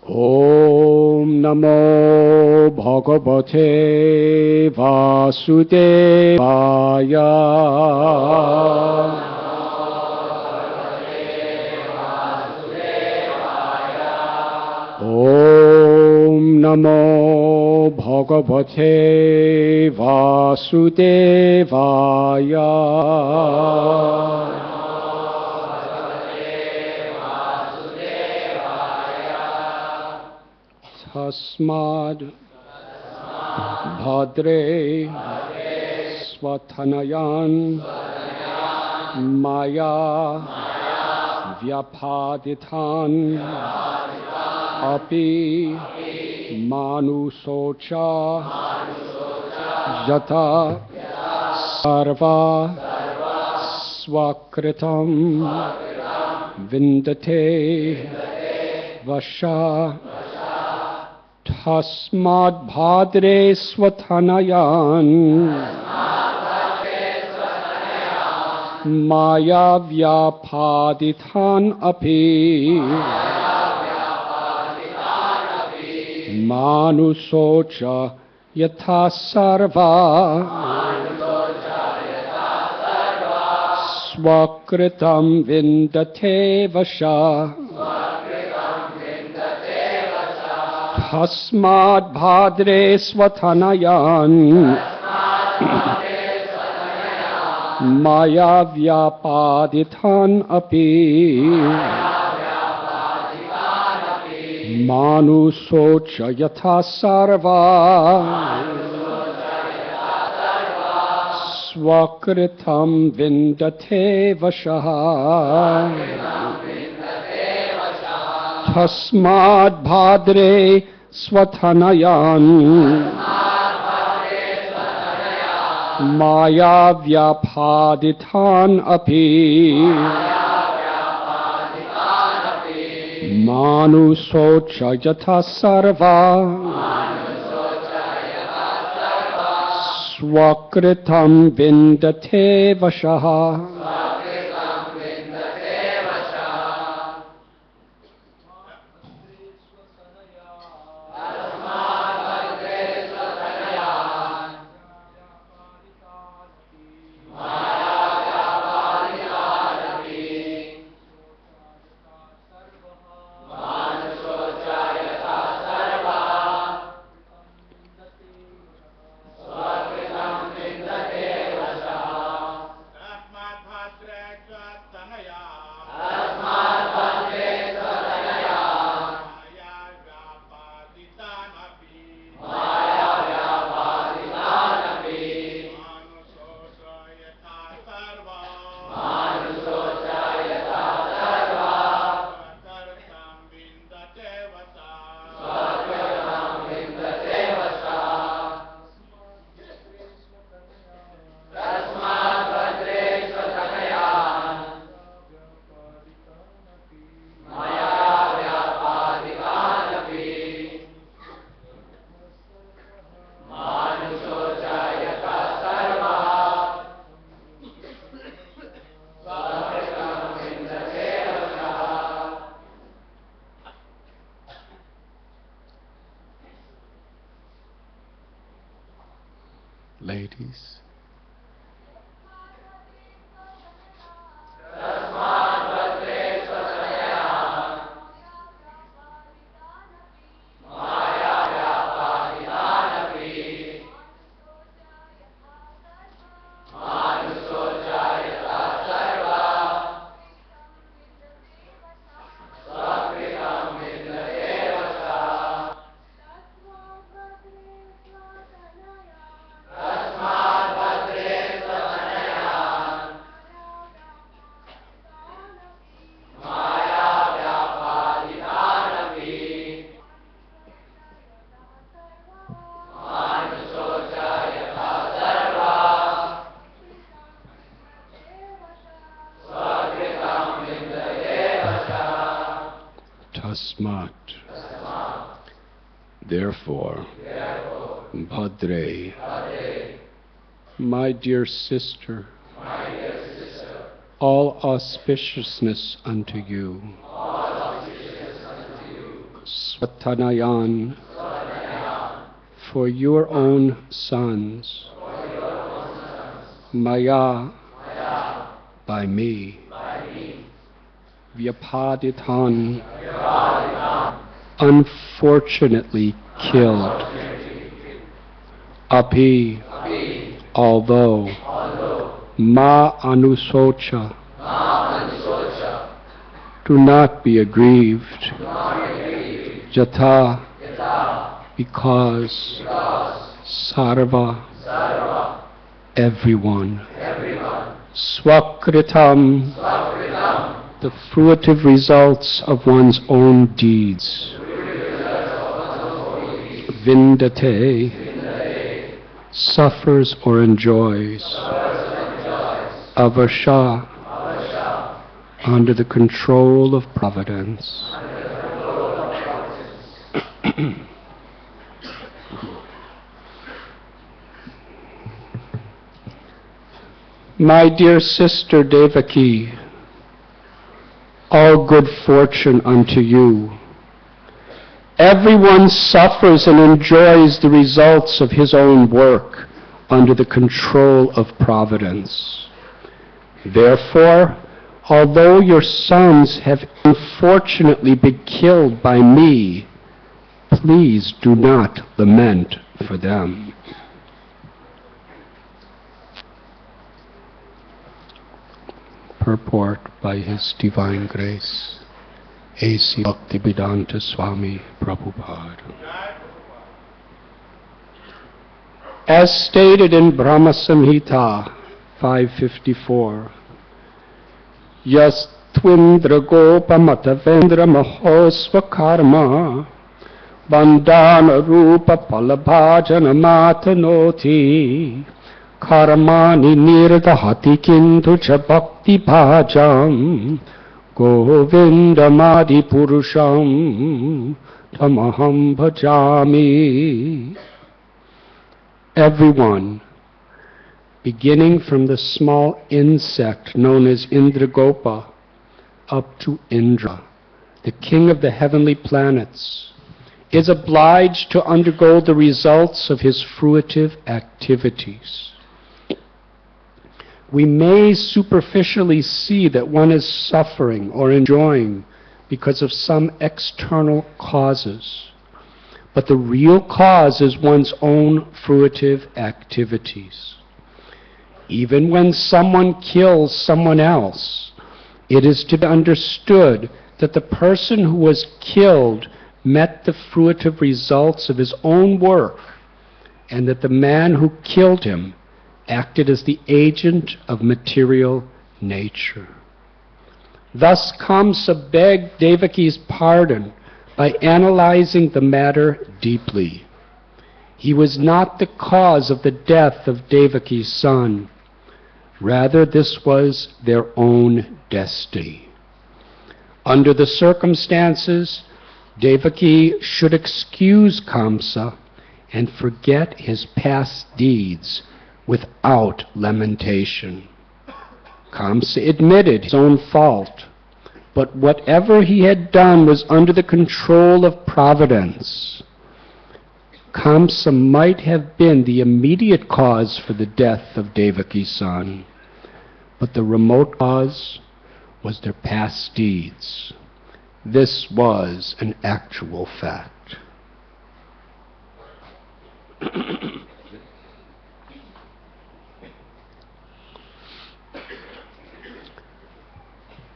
Om Namo Bhagavate Vasudevaya. Om Namo Bhagavate Vasudevaya. Tasmad Bhadre Swatanayan Maya Vyapadithan Api Manusocha Yata Sarva Swakritam Vindate Vasha Tasmad Bhadre Swatanayan Maya Vyapadithan Api Manusocha Yatha Sarva Swakritam Vindate Vasha Tasmad Bhadre Swatanayan Maya Vyapadithan Api Manusocha Yatha Sarva Swakritam Vindate Vashaha Tasmad Bhadre Swatanayan Maya Vyapadithan Api Manusocha Yatha Sarva Swakritam Vindate Vashaha. Ladies. Therefore, Bhadre, my dear sister, all auspiciousness unto you. Swatanayan, for your own sons, Maya, by me, Vyapaditan, unfortunately killed, Api, although, Ma anusocha, do not be aggrieved, Jata, because, Sarva, everyone, Swakritam, the fruitive results of one's own deeds, Vindate, suffers or enjoys, Avasha, under the control of providence. My dear sister Devaki, all good fortune unto you. Everyone suffers and enjoys the results of his own work under the control of providence. Therefore, although your sons have unfortunately been killed by me, please do not lament for them. Purport by His Divine Grace, A.C. Bhaktivedanta Swami Prabhupada. As stated in Brahma Samhita 554, Yas Twindra Gopa Matavendra Mahosva Karma Bandhana Rupa Palabhajana Matanoti Karmani Nirdahati Kintu Cha Bhakti Bhajam Govindamadi Purusham Tamaham Bhajami. Everyone, beginning from the small insect known as Indragopa up to Indra, the king of the heavenly planets, is obliged to undergo the results of his fruitive activities. We may superficially see that one is suffering or enjoying because of some external causes, but the real cause is one's own fruitive activities. Even when someone kills someone else, it is to be understood that the person who was killed met the fruitive results of his own work, and that the man who killed him acted as the agent of material nature. Thus Kamsa begged Devaki's pardon by analyzing the matter deeply. He was not the cause of the death of Devaki's son. Rather, this was their own destiny. Under the circumstances, Devaki should excuse Kamsa and forget his past deeds without lamentation. Kamsa admitted his own fault, but whatever he had done was under the control of providence. Kamsa might have been the immediate cause for the death of Devaki's son, but the remote cause was their past deeds. This was an actual fact.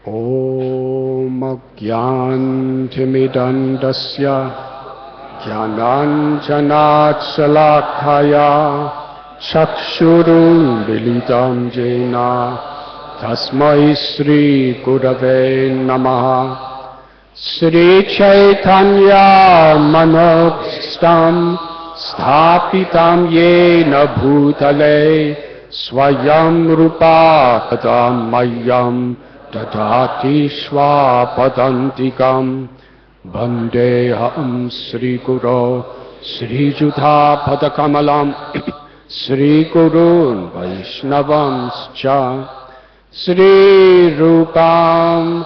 Om Agyantimidandasya Jnananjanat Salakhaya Chakshurun Militam Jena Tasmai Sri Gurave Namaha. Sri Chaitanya Manokstam Sthapitam Yena Bhutale Swayam Rupa Kadam Mayam Dadati Shwapadantikam Bandeham Sri Guru Sri Judha Padakamalam Sri Gurun Vaishnavam Scha Sri Rupam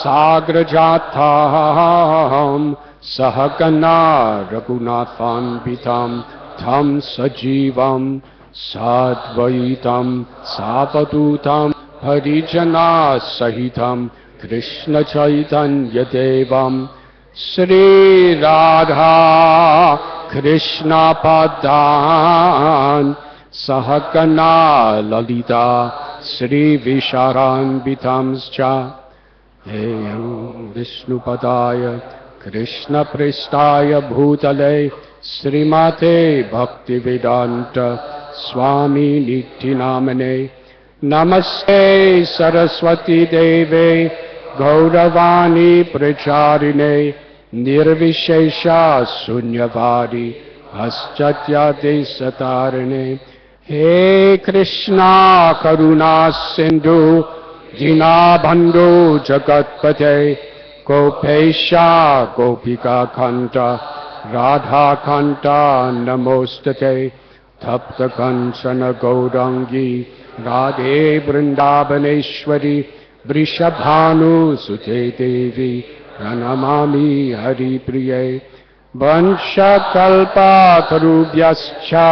Sagrajatham Sahagana Raghunathanvitam Tam Sajivam Sadvaitam Savadutam Harijana Sahitam Krishna Chaitanya Devam Sri Radha Krishna Padan Sahagana Lalita Sri Visharanvitamscha Eyam Vishnupadaya Krishna Pristaya Bhutale Srimate Bhaktivedanta Swami Nityanamane Namaste Saraswati Deve Gauravani Pracharine Nirvishesha Sunyavadi Paschatya Satarine He Krishna Karuna Sindhu Dinabandhu Jagatpate Gopesha Gopika Kanta Radha Kanta Namostate Tapta Kanchana Gaurangi Radhe Vrindavaneshwari Vrishabhanu Sute Devi Pranamami Hari Priye Vansha Kalpa Tarubhyascha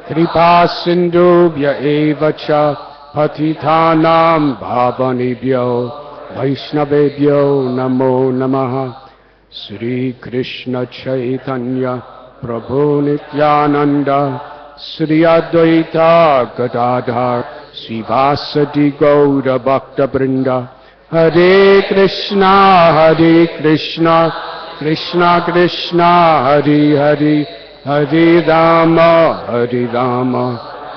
Kripa Sindhubhya Evacha Patitanam Bhavanibhyo Vaishnavebhyo Namo Namaha Sri Krishna Chaitanya Prabhu Nityananda Sri Advaita Gadadhar Srivasadi Gaura Bhakta Brinda Hare Krishna Krishna Krishna Hare Hare Hare Rama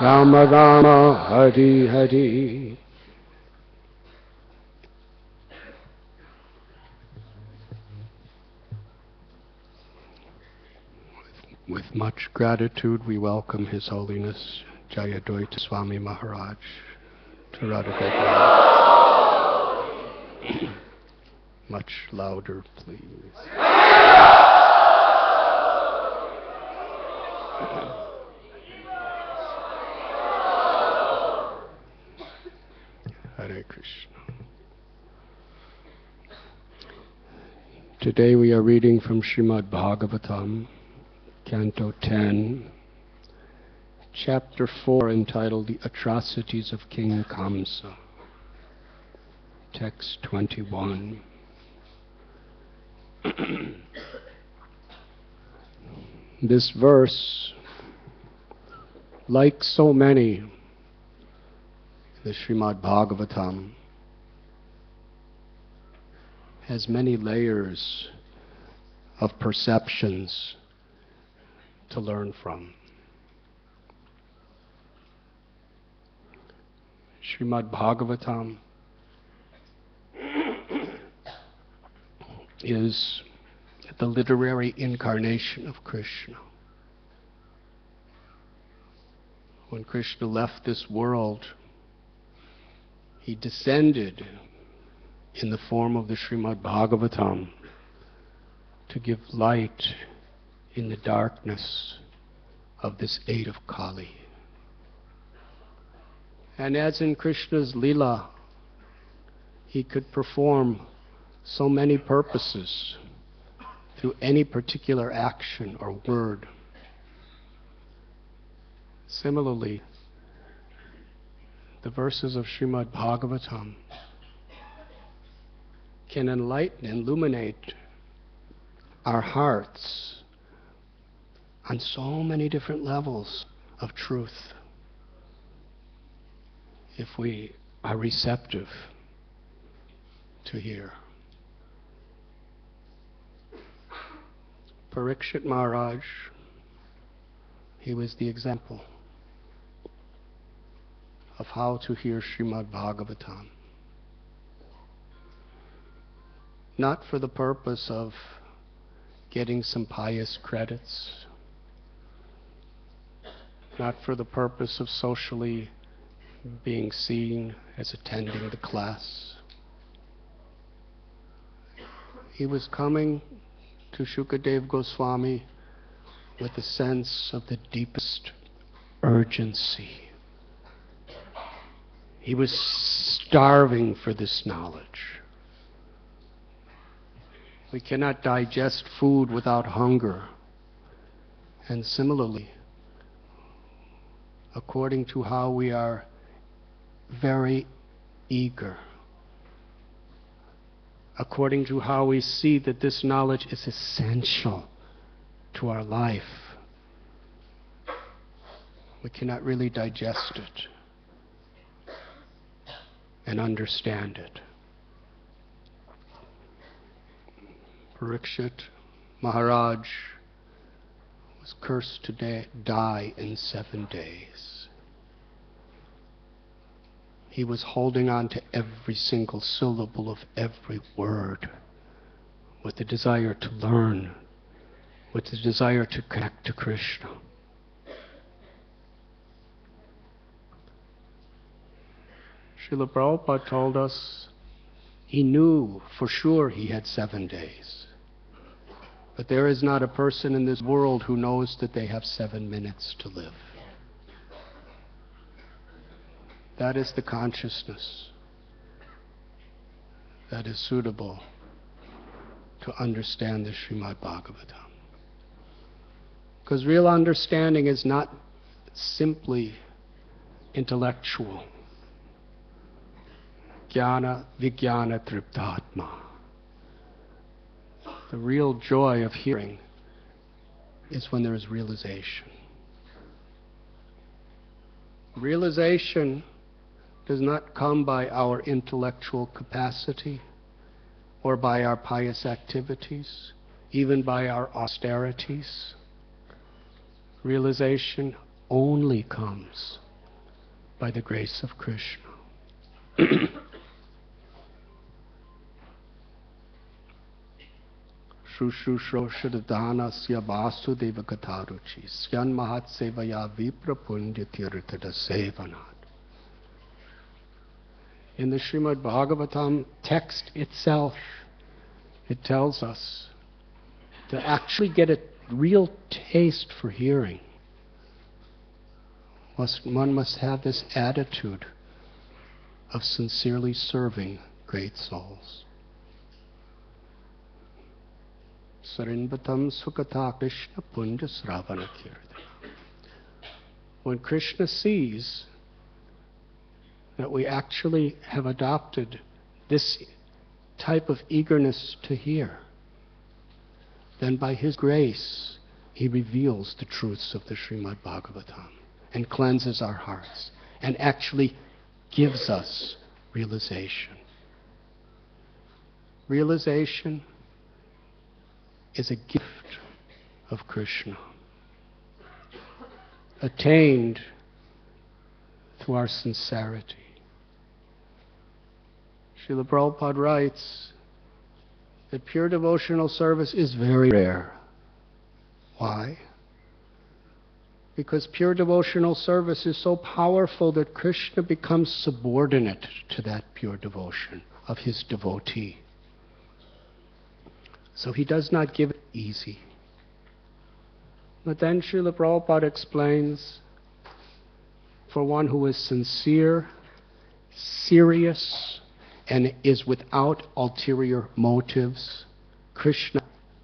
Rama Rama Hare Hare. With much gratitude, we welcome His Holiness Jayadvaita Swami Maharaj to Radha. Much louder, please. Hare Krishna. Today we are reading from Srimad Bhagavatam, Canto 10, Chapter 4, entitled The Atrocities of King Kamsa, Text 21. This verse, like so many, the Srimad Bhagavatam, has many layers of perceptions to learn from. Srimad Bhagavatam is the literary incarnation of Krishna. When Krishna left this world, He descended in the form of the Srimad Bhagavatam to give light in the darkness of this age of Kali. And as in Krishna's Leela, He could perform so many purposes through any particular action or word. Similarly, the verses of Srimad Bhagavatam can enlighten, illuminate our hearts on so many different levels of truth if we are receptive to hear. Parikshit Maharaj, he was the example of how to hear Srimad Bhagavatam. Not for the purpose of getting some pious credits, not for the purpose of socially being seen as attending the class. He was coming to Shukadev Goswami with a sense of the deepest urgency. He was starving for this knowledge. We cannot digest food without hunger. And similarly, according to how we are very eager, according to how we see that this knowledge is essential to our life, we cannot really digest it and understand it. Parikshit Maharaj was cursed to die in 7 days. He was holding on to every single syllable of every word with the desire to learn, with the desire to connect to Krishna. Srila Prabhupada told us he knew for sure he had 7 days. But there is not a person in this world who knows that they have 7 minutes to live. That is the consciousness that is suitable to understand the Srimad Bhagavatam. Because real understanding is not simply intellectual. Jnana Vijnana Triptatma. The real joy of hearing is when there is realization. Realization does not come by our intellectual capacity or by our pious activities, even by our austerities. Realization only comes by the grace of Krishna. Shushrushoshadhanasya vasudeva katharuchi syan mahatsevaya viprapundya tirthada sevanat. In the Srimad Bhagavatam text itself, it tells us to actually get a real taste for hearing, one must have this attitude of sincerely serving great souls. Sarinvatam sukata Krishna punja sravana kirtana. When Krishna sees that we actually have adopted this type of eagerness to hear, then by His grace, He reveals the truths of the Srimad Bhagavatam and cleanses our hearts and actually gives us realization. Realization is a gift of Krishna, attained through our sincerity. Srila Prabhupada writes that pure devotional service is very rare. Why? Because pure devotional service is so powerful that Krishna becomes subordinate to that pure devotion of his devotee. So he does not give it easy. But then Srila Prabhupada explains, for one who is sincere, serious, and is without ulterior motives, Krishna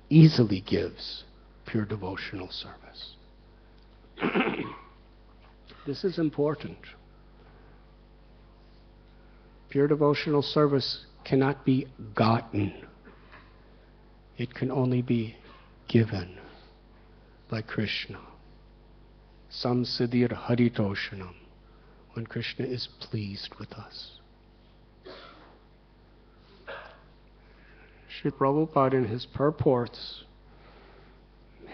easily gives pure devotional service. This is important. Pure devotional service cannot be gotten. It can only be given by Krishna. Samsiddhir haritoshanam, when Krishna is pleased with us. Sri Prabhupada in his purports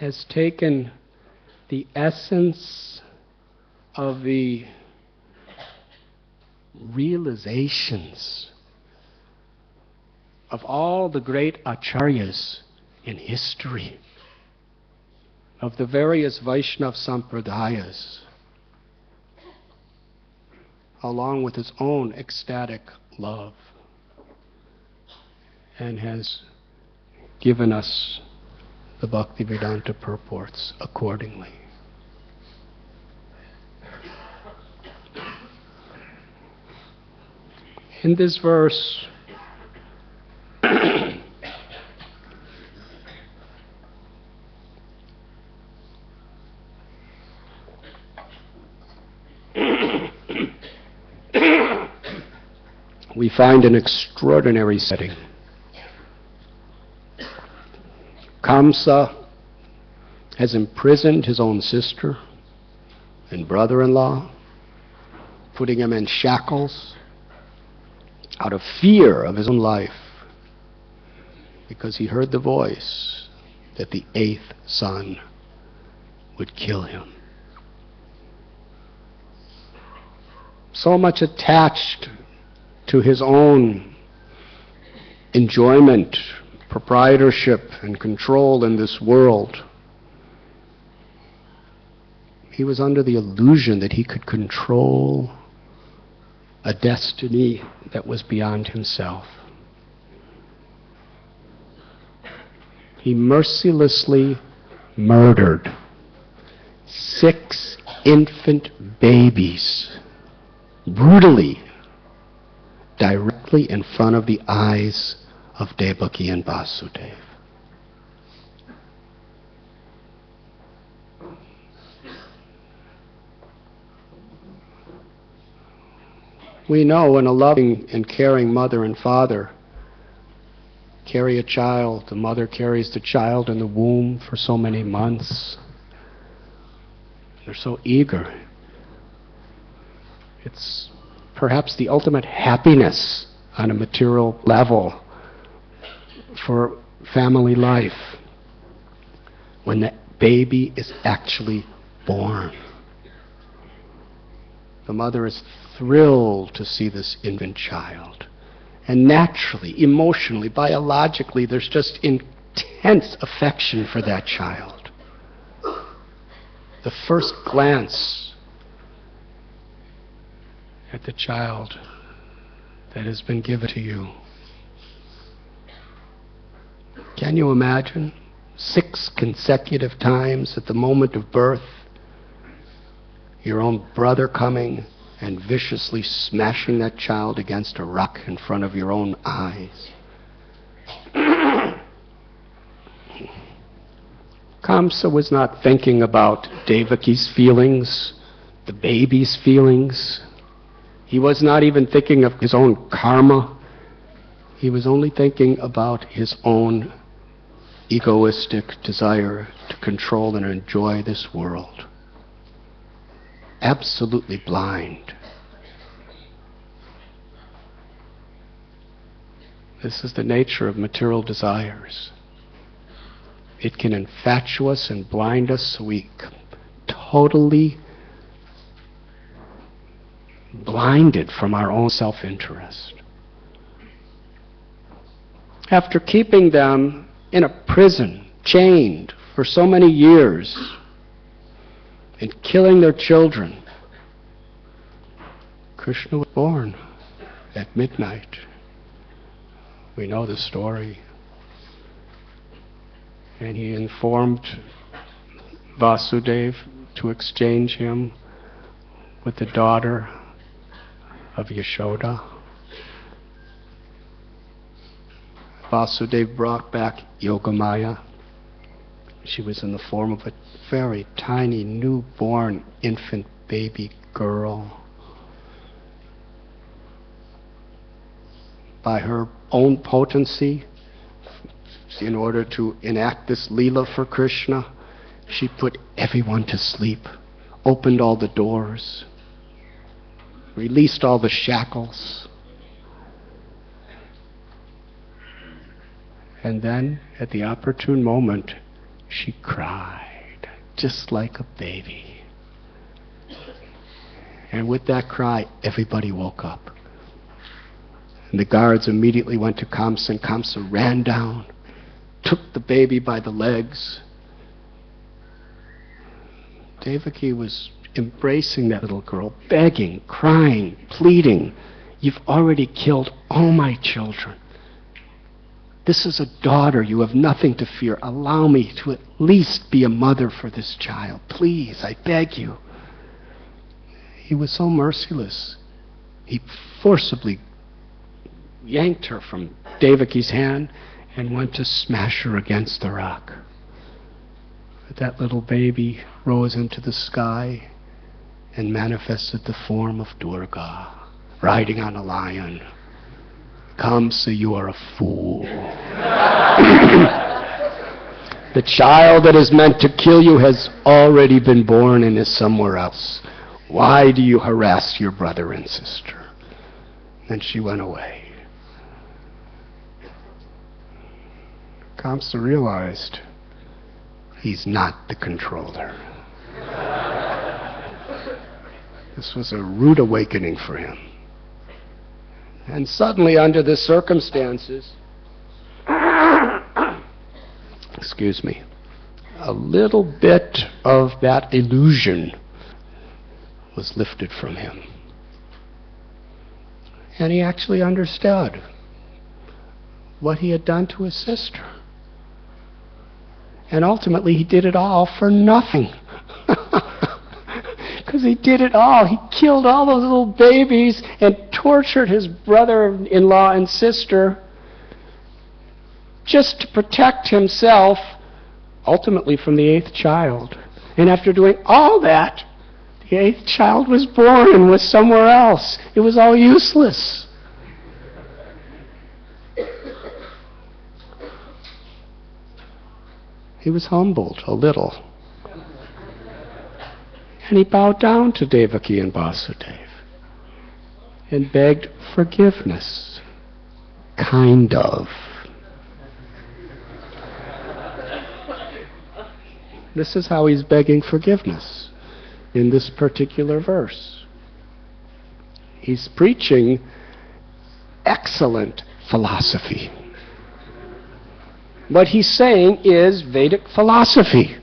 has taken the essence of the realizations of all the great acharyas in history, of the various Vaishnava sampradayas, along with his own ecstatic love, and has given us the Bhaktivedanta purports accordingly. In this verse, we find an extraordinary setting. Kamsa has imprisoned his own sister and brother-in-law, putting him in shackles out of fear of his own life, because he heard the voice that the 8th son would kill him. So much attached to his own enjoyment, proprietorship, and control in this world, he was under the illusion that he could control a destiny that was beyond himself. He mercilessly murdered 6 infant babies, brutally, directly in front of the eyes of Devaki and Vasudeva. We know when a loving and caring mother and father carry a child, the mother carries the child in the womb for so many months. They're so eager. It's perhaps the ultimate happiness on a material level for family life when that baby is actually born. The mother is thrilled to see this infant child. And naturally, emotionally, biologically, there's just intense affection for that child. The first glance at the child that has been given to you. Can you imagine 6 consecutive times at the moment of birth, your own brother coming and viciously smashing that child against a rock in front of your own eyes? Kamsa was not thinking about Devaki's feelings, the baby's feelings. He was not even thinking of his own karma. He was only thinking about his own egoistic desire to control and enjoy this world. Absolutely blind. This is the nature of material desires. It can infatuate us and blind us so we totally blinded from our own self-interest. After keeping them in a prison, chained for so many years, and killing their children, Krishna was born at midnight. We know the story. And he informed Vasudeva to exchange him with the daughter of Yashoda. Vasudeva brought back Yogamaya. She was in the form of a very tiny, newborn infant baby girl. By her own potency, in order to enact this Leela for Krishna, she put everyone to sleep, opened all the doors, released all the shackles. And then, at the opportune moment, she cried, just like a baby. And with that cry, everybody woke up. And the guards immediately went to Kamsa, and Kamsa ran down, took the baby by the legs. Devaki was embracing that little girl, begging, crying, pleading, "You've already killed all my children. This is a daughter. You have nothing to fear. Allow me to at least be a mother for this child. Please, I beg you." He was so merciless. He forcibly yanked her from Devaki's hand and went to smash her against the rock. But that little baby rose into the sky and manifested the form of Durga, riding on a lion, Kamsa, you are a fool. The child that is meant to kill you has already been born and is somewhere else. Why do you harass your brother and sister? And she went away. Kamsa realized he's not the controller. This was a rude awakening for him. And suddenly, under the circumstances, excuse me, a little bit of that illusion was lifted from him. And he actually understood what he had done to his sister. And ultimately, he did it all for nothing. Because he did it all. He killed all those little babies and tortured his brother-in-law and sister just to protect himself, ultimately from the 8th child. And after doing all that, the 8th child was born and was somewhere else. It was all useless. He was humbled a little. And he bowed down to Devaki and Vasudeva and begged forgiveness. Kind of. This is how he's begging forgiveness in this particular verse. He's preaching excellent philosophy. What he's saying is Vedic philosophy,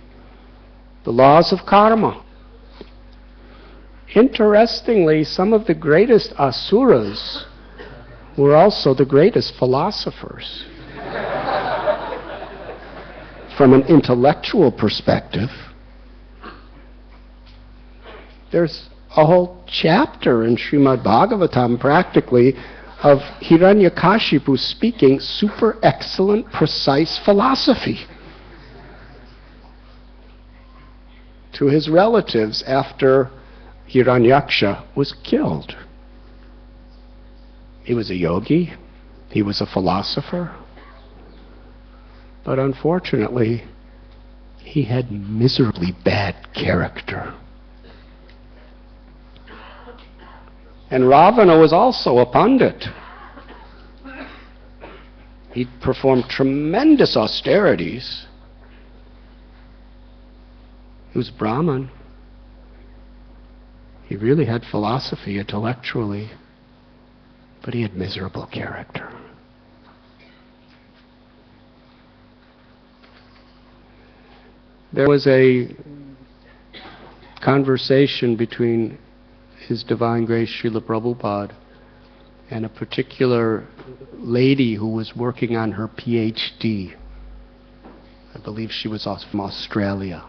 the laws of karma. Interestingly, some of the greatest asuras were also the greatest philosophers. From an intellectual perspective, there's a whole chapter in Srimad Bhagavatam, practically, of Hiranyakashipu speaking super excellent, precise philosophy to his relatives after Hiranyaksha was killed. He was a yogi, he was a philosopher, but unfortunately, he had miserably bad character. And Ravana was also a pandit. He performed tremendous austerities. He was Brahman. He really had philosophy intellectually, but he had miserable character. There was a conversation between His Divine Grace Srila Prabhupada and a particular lady who was working on her PhD. I believe she was from Australia.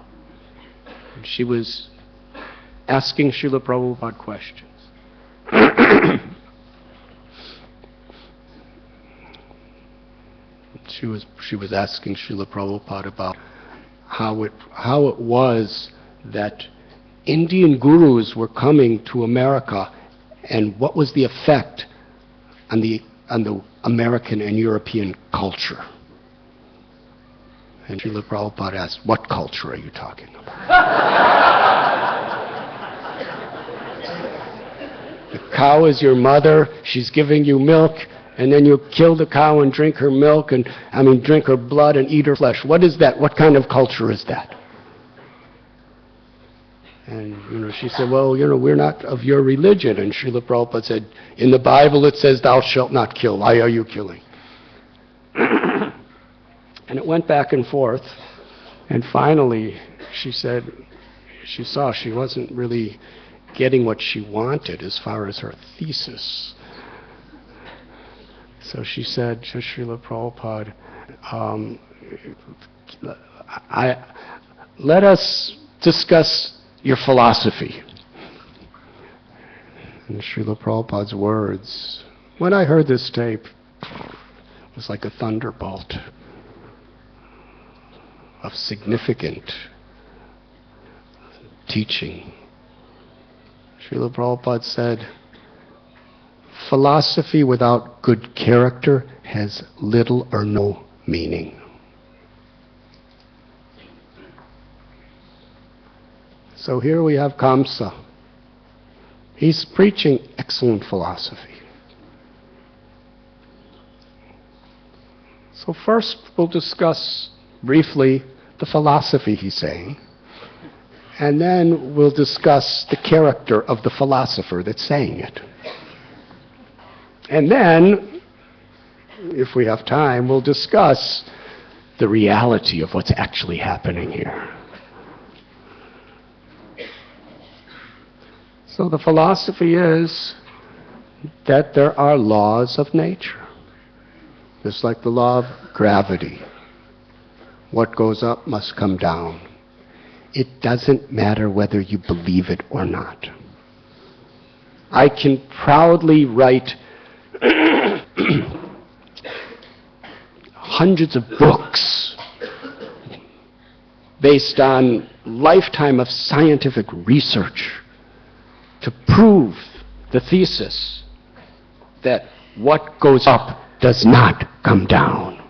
And she was asking Srila Prabhupada questions. She was asking Srila Prabhupada about how it was that Indian gurus were coming to America, and what was the effect on the American and European culture. And Srila Prabhupada asked, what culture are you talking about? The cow is your mother, she's giving you milk, and then you kill the cow and drink her milk, drink her blood and eat her flesh. What is that? What kind of culture is that? And, she said, well, we're not of your religion. And Srila Prabhupada said, in the Bible it says, thou shalt not kill. Why are you killing? And it went back and forth. And finally, she said, she saw she wasn't really getting what she wanted as far as her thesis. So she said to Srila Prabhupada, let us discuss your philosophy. And Srila Prabhupada's words, when I heard this tape, it was like a thunderbolt of significant teaching. Srila Prabhupada said, Philosophy without good character has little or no meaning. So here we have Kamsa. He's preaching excellent philosophy. So first we'll discuss briefly the philosophy he's saying, and then we'll discuss the character of the philosopher that's saying it. And then, if we have time, we'll discuss the reality of what's actually happening here. So the philosophy is that there are laws of nature. Just like the law of gravity. What goes up must come down. It doesn't matter whether you believe it or not. I can proudly write hundreds of books based on lifetime of scientific research to prove the thesis that what goes up does not come down.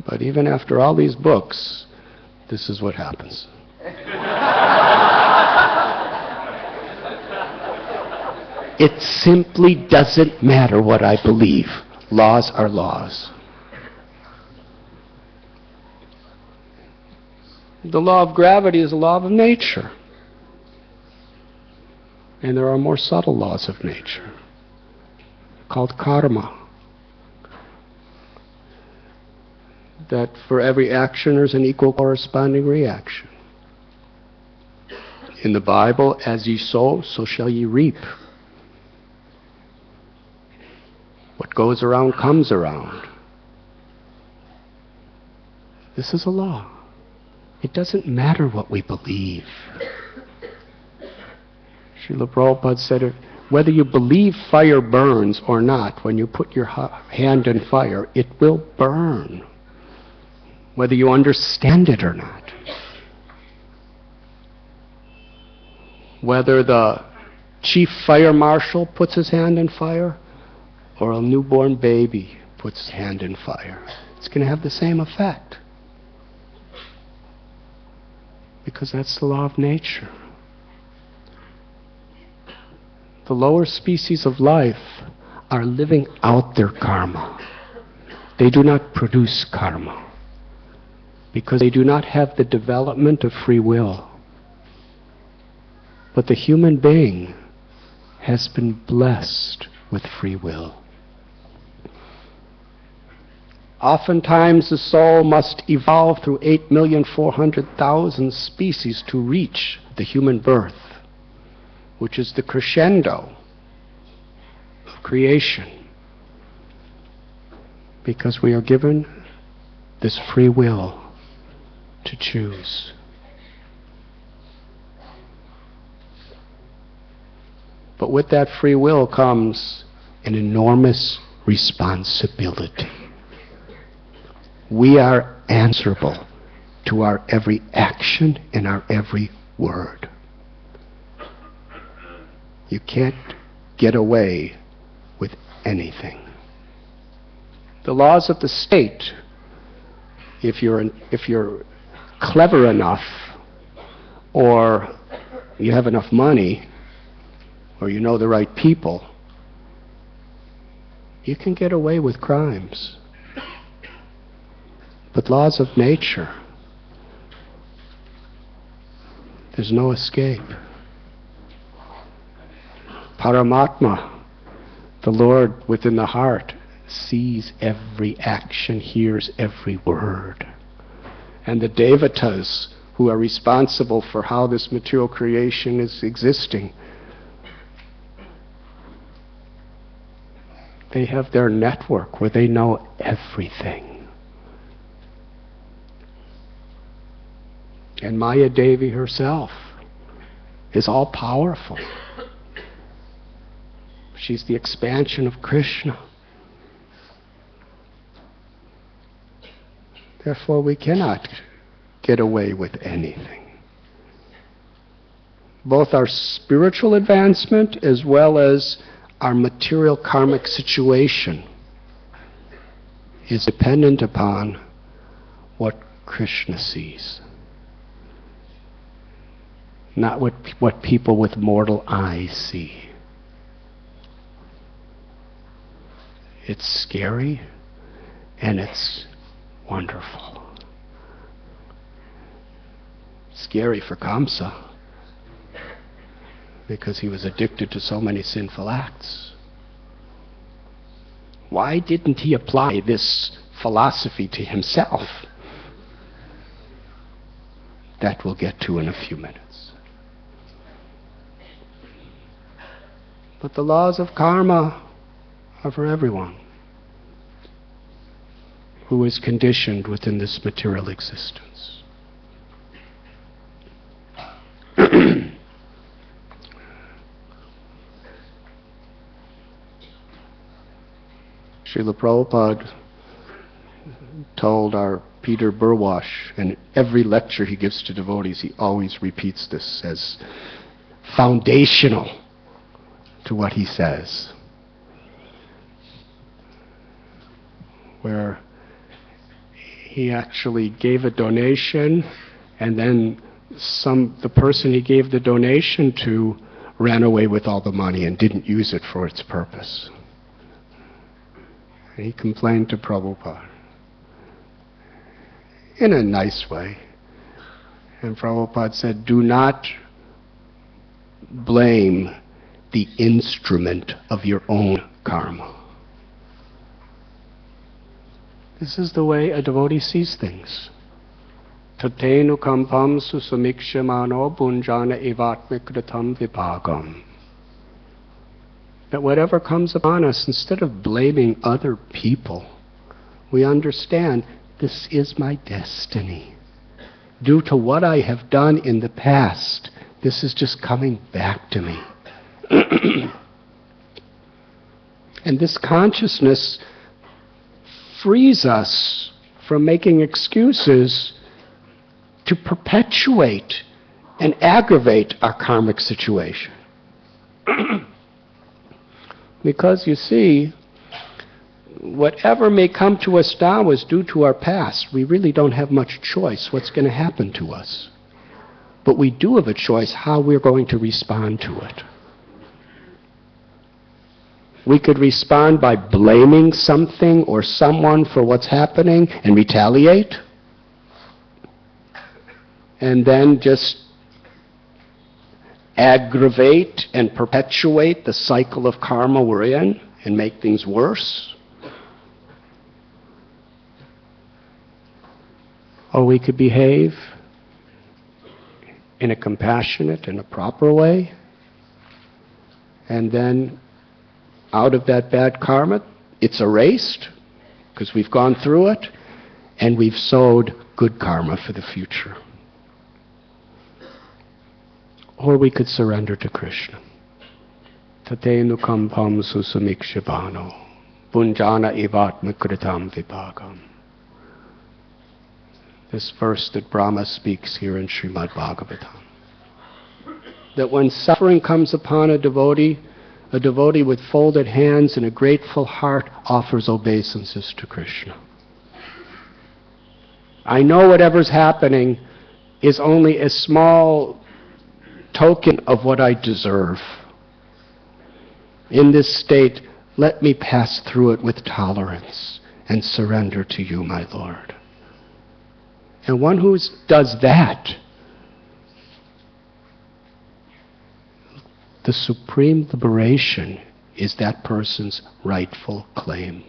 But even after all these books, this is what happens. It simply doesn't matter what I believe. Laws are laws. The law of gravity is a law of nature. And there are more subtle laws of nature called karma. That for every action there's an equal corresponding reaction. In the Bible, as ye sow, so shall ye reap. What goes around comes around. This is a law. It doesn't matter what we believe. Srila Prabhupada said, whether you believe fire burns or not, when you put your hand in fire, it will burn. Whether you understand it or not. Whether the chief fire marshal puts his hand in fire or a newborn baby puts his hand in fire, it's going to have the same effect. Because that's the law of nature. The lower species of life are living out their karma. They do not produce karma because they do not have the development of free will. But the human being has been blessed with free will. Oftentimes the soul must evolve through 8,400,000 species to reach the human birth, which is the crescendo of creation. Because we are given this free will to choose. But with that free will comes an enormous responsibility. We are answerable to our every action and our every word. You can't get away with anything. The laws of the state, if you're clever enough, or you have enough money, or you know the right people, you can get away with crimes. But laws of nature, there's no escape. Paramatma, the Lord within the heart, sees every action, hears every word. And the devatas, who are responsible for how this material creation is existing, they have their network where they know everything. And Maya Devi herself is all-powerful. She's the expansion of Krishna. Therefore, we cannot get away with anything. Both our spiritual advancement as well as our material karmic situation is dependent upon what Krishna sees, not what people with mortal eyes see. It's scary and it's wonderful. Scary for Kamsa because he was addicted to so many sinful acts. Why didn't he apply this philosophy to himself? That we'll get to in a few minutes. But the laws of karma are for everyone who is conditioned within this material existence. Srila Prabhupada told our Peter Burwash, and every lecture he gives to devotees, he always repeats this as foundational to what he says, where he actually gave a donation, and then the person he gave the donation to ran away with all the money and didn't use it for its purpose. And he complained to Prabhupada in a nice way. And Prabhupada said, do not blame the instrument of your own karma. This is the way a devotee sees things. Tatenu kampam susamikshemano bunjana evatmikritam vipagam. That whatever comes upon us, instead of blaming other people, we understand this is my destiny. Due to what I have done in the past, this is just coming back to me. And this consciousness frees us from making excuses to perpetuate and aggravate our karmic situation. Because you see, whatever may come to us now is due to our past. We really don't have much choice what's going to happen to us. But we do have a choice how we're going to respond to it. We could respond by blaming something or someone for what's happening and retaliate, and then just aggravate and perpetuate the cycle of karma we're in and make things worse. Or we could behave in a compassionate and a proper way, and then out of that bad karma, it's erased because we've gone through it and we've sowed good karma for the future. Or we could surrender to Krishna. Tatenu kampam susamikshivano bunjana evatmakritam vipagam. This verse that Brahma speaks here in Srimad Bhagavatam. That when suffering comes upon a devotee with folded hands and a grateful heart offers obeisances to Krishna. I know whatever's happening is only a small token of what I deserve. In this state, let me pass through it with tolerance and surrender to you, my Lord. And one who does that, the supreme liberation is that person's rightful claim.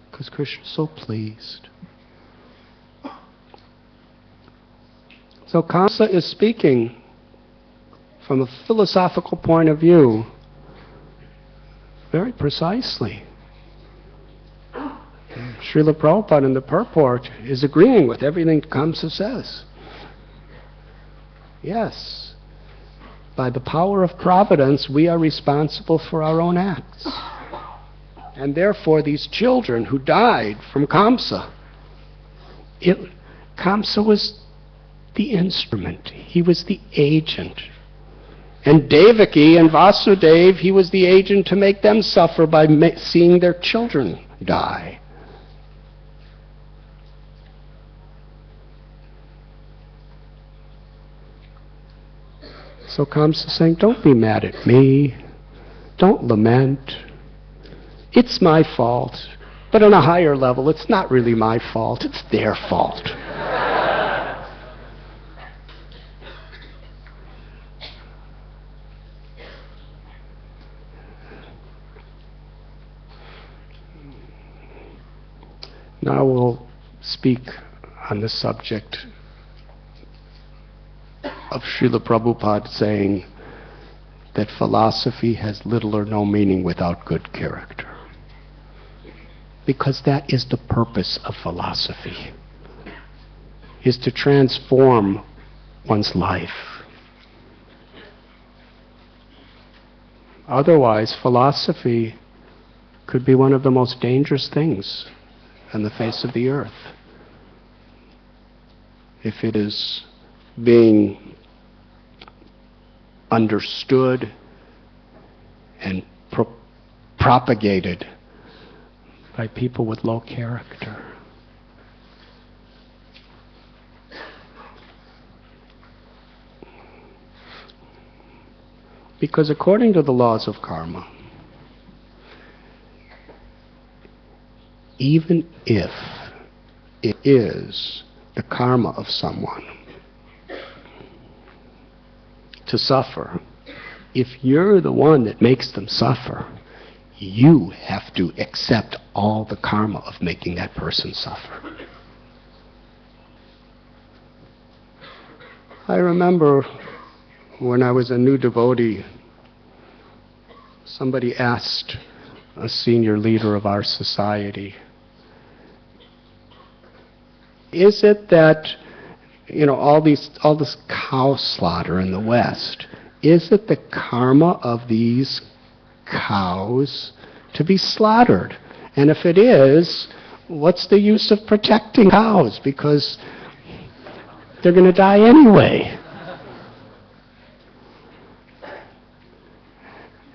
Because Krishna is so pleased. So Kamsa is speaking from a philosophical point of view very precisely. Srila Prabhupada in the purport is agreeing with everything Kamsa says. Yes, by the power of providence, we are responsible for our own acts. And therefore, these children who died from Kamsa Kamsa was the instrument. He was the agent. And Devaki and Vasudev, he was the agent to make them suffer by seeing their children die. So Kamsa is saying, don't be mad at me. Don't lament. It's my fault. But on a higher level, it's not really my fault. It's their fault. Now we'll speak on the subject of Srila Prabhupada saying that philosophy has little or no meaning without good character. Because that is the purpose of philosophy, is to transform one's life. Otherwise, philosophy could be one of the most dangerous things on the face of the earth. If it is being understood and propagated by people with low character. Because according to the laws of karma, even if it is the karma of someone to suffer, if you're the one that makes them suffer, you have to accept all the karma of making that person suffer. I remember when I was a new devotee, somebody asked a senior leader of our society, is it that, all this cow slaughter in the West, is it the karma of these cows to be slaughtered? And if it is, what's the use of protecting cows? Because they're going to die anyway.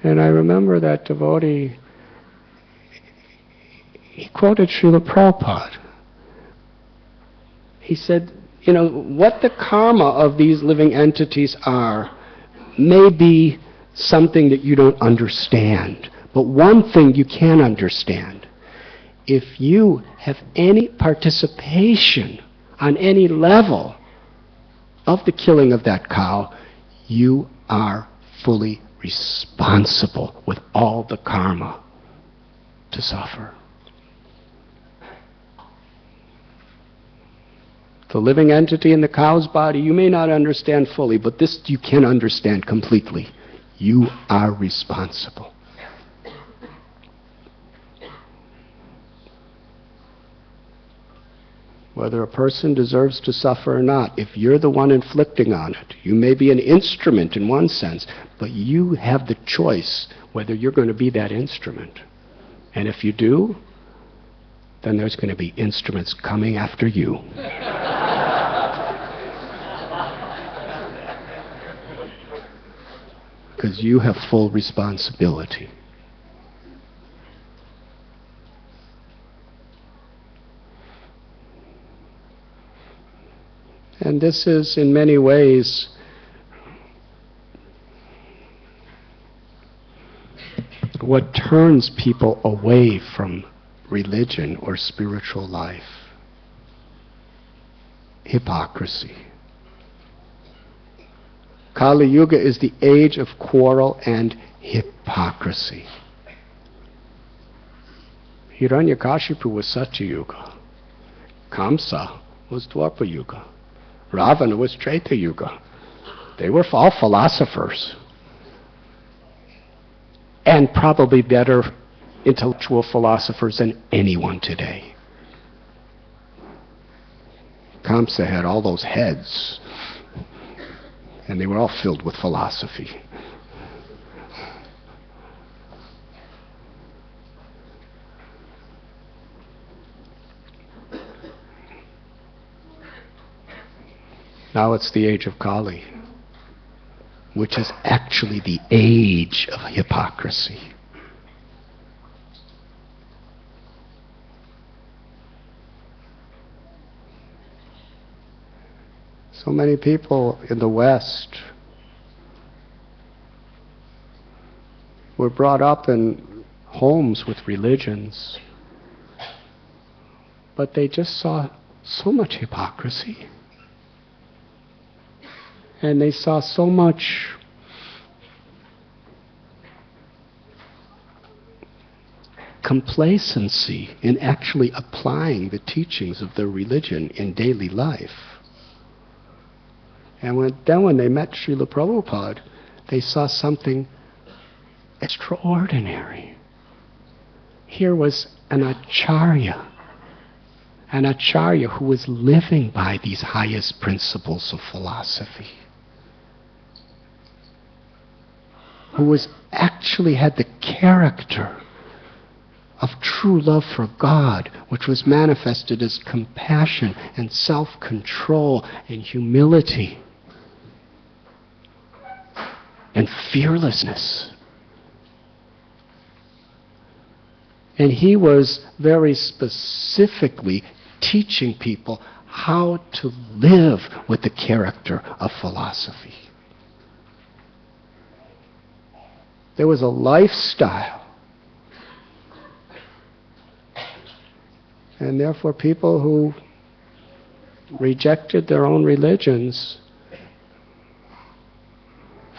And I remember that devotee, he quoted Srila Prabhupada. He said, what the karma of these living entities are may be something that you don't understand. But one thing you can understand. If you have any participation on any level of the killing of that cow, you are fully responsible with all the karma to suffer. The living entity in the cow's body, you may not understand fully, but this you can understand completely. You are responsible. Whether a person deserves to suffer or not, if you're the one inflicting on it, you may be an instrument in one sense, but you have the choice whether you're going to be that instrument. And if you do, then there's going to be instruments coming after you. Because you have full responsibility. And this is, in many ways, what turns people away from religion or spiritual life. Hypocrisy. Kali Yuga is the age of quarrel and hypocrisy. Hiranyakashipu was Satya Yuga. Kamsa was Dwapara Yuga. Ravana was Treta Yuga. They were all philosophers. And probably better intellectual philosophers than anyone today. Kamsa had all those heads, and they were all filled with philosophy. Now it's the age of Kali, which is actually the age of hypocrisy. So many people in the West were brought up in homes with religions, but they just saw so much hypocrisy. And they saw so much complacency in actually applying the teachings of their religion in daily life. And when they met Srila Prabhupada, they saw something extraordinary. Here was an acharya who was living by these highest principles of philosophy, who was actually had the character of true love for God, which was manifested as compassion and self-control and humility and fearlessness. And he was very specifically teaching people how to live with the character of philosophy. There was a lifestyle. And therefore people who rejected their own religions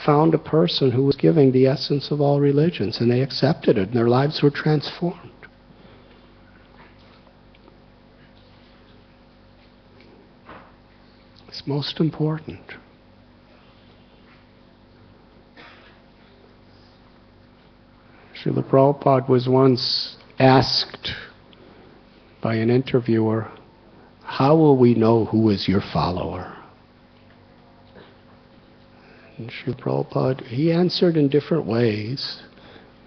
found a person who was giving the essence of all religions, and they accepted it, and their lives were transformed. It's most important. Srila Prabhupada was once asked by an interviewer, "How will we know who is your follower?" And Srila Prabhupada, he answered in different ways,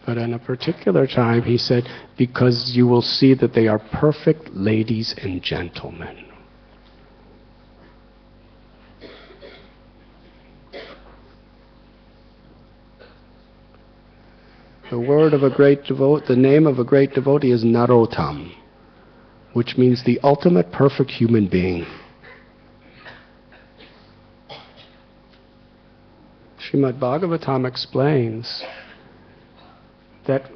but on a particular time he said, "Because you will see that they are perfect ladies and gentlemen." The word of a great the name of a great devotee is Narottam, which means the ultimate perfect human being. Srimad Bhagavatam explains that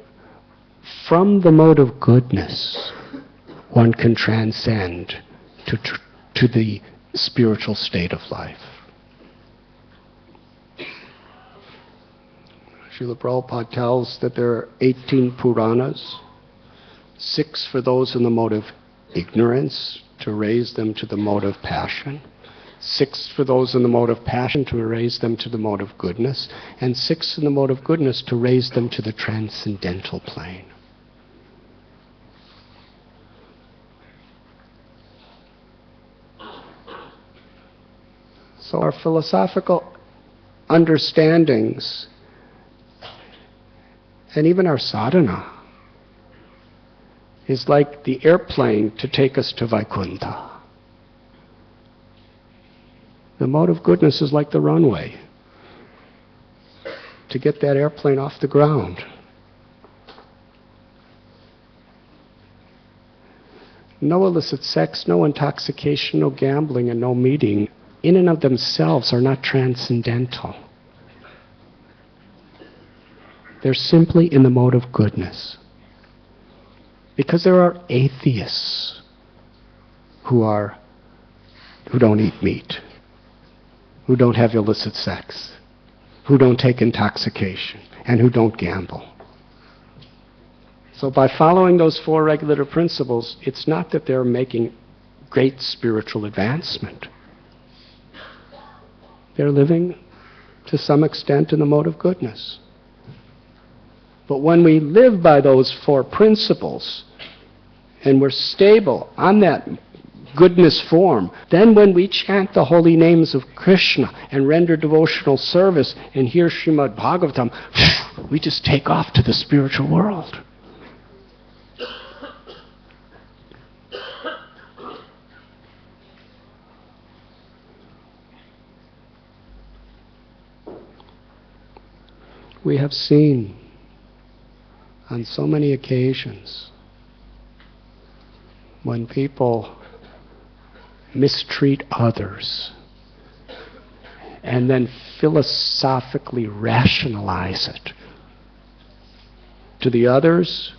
from the mode of goodness, one can transcend to the spiritual state of life. Srila Prabhupada tells that there are 18 Puranas, 6 for those in the mode of ignorance, to raise them to the mode of passion, 6 for those in the mode of passion to raise them to the mode of goodness, and 6 in the mode of goodness to raise them to the transcendental plane. So our philosophical understandings and even our sadhana is like the airplane to take us to Vaikuntha. The mode of goodness is like the runway to get that airplane off the ground. No illicit sex, no intoxication, no gambling, and no meeting in and of themselves are not transcendental. They're simply in the mode of goodness. Because there are atheists who don't eat meat, who don't have illicit sex, who don't take intoxication, and who don't gamble. So by following those 4 regulative principles, it's not that they're making great spiritual advancement. They're living to some extent in the mode of goodness. But when we live by those 4 principles, and we're stable on that goodness form, then when we chant the holy names of Krishna and render devotional service and hear Srimad Bhagavatam, we just take off to the spiritual world. we have seen on so many occasions when people mistreat others and then philosophically rationalize it to the others,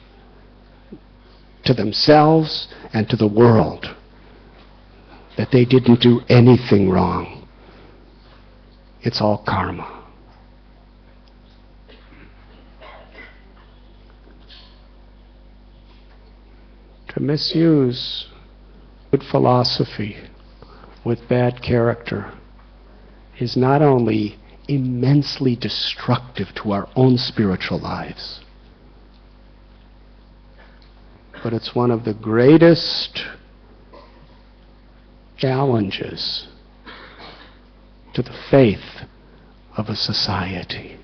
to themselves, and to the world, that they didn't do anything wrong. It's all karma. To misuse good philosophy with bad character is not only immensely destructive to our own spiritual lives, but it's one of the greatest challenges to the faith of a society.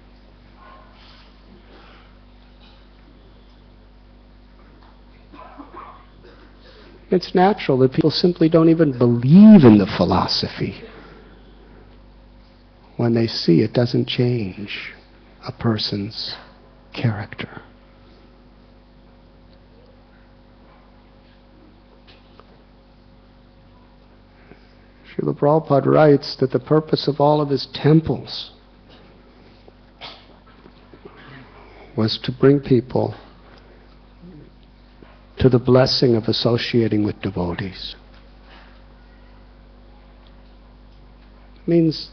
It's natural that people simply don't even believe in the philosophy when they see it doesn't change a person's character. Srila Prabhupada writes that the purpose of all of his temples was to bring people to the blessing of associating with devotees. It means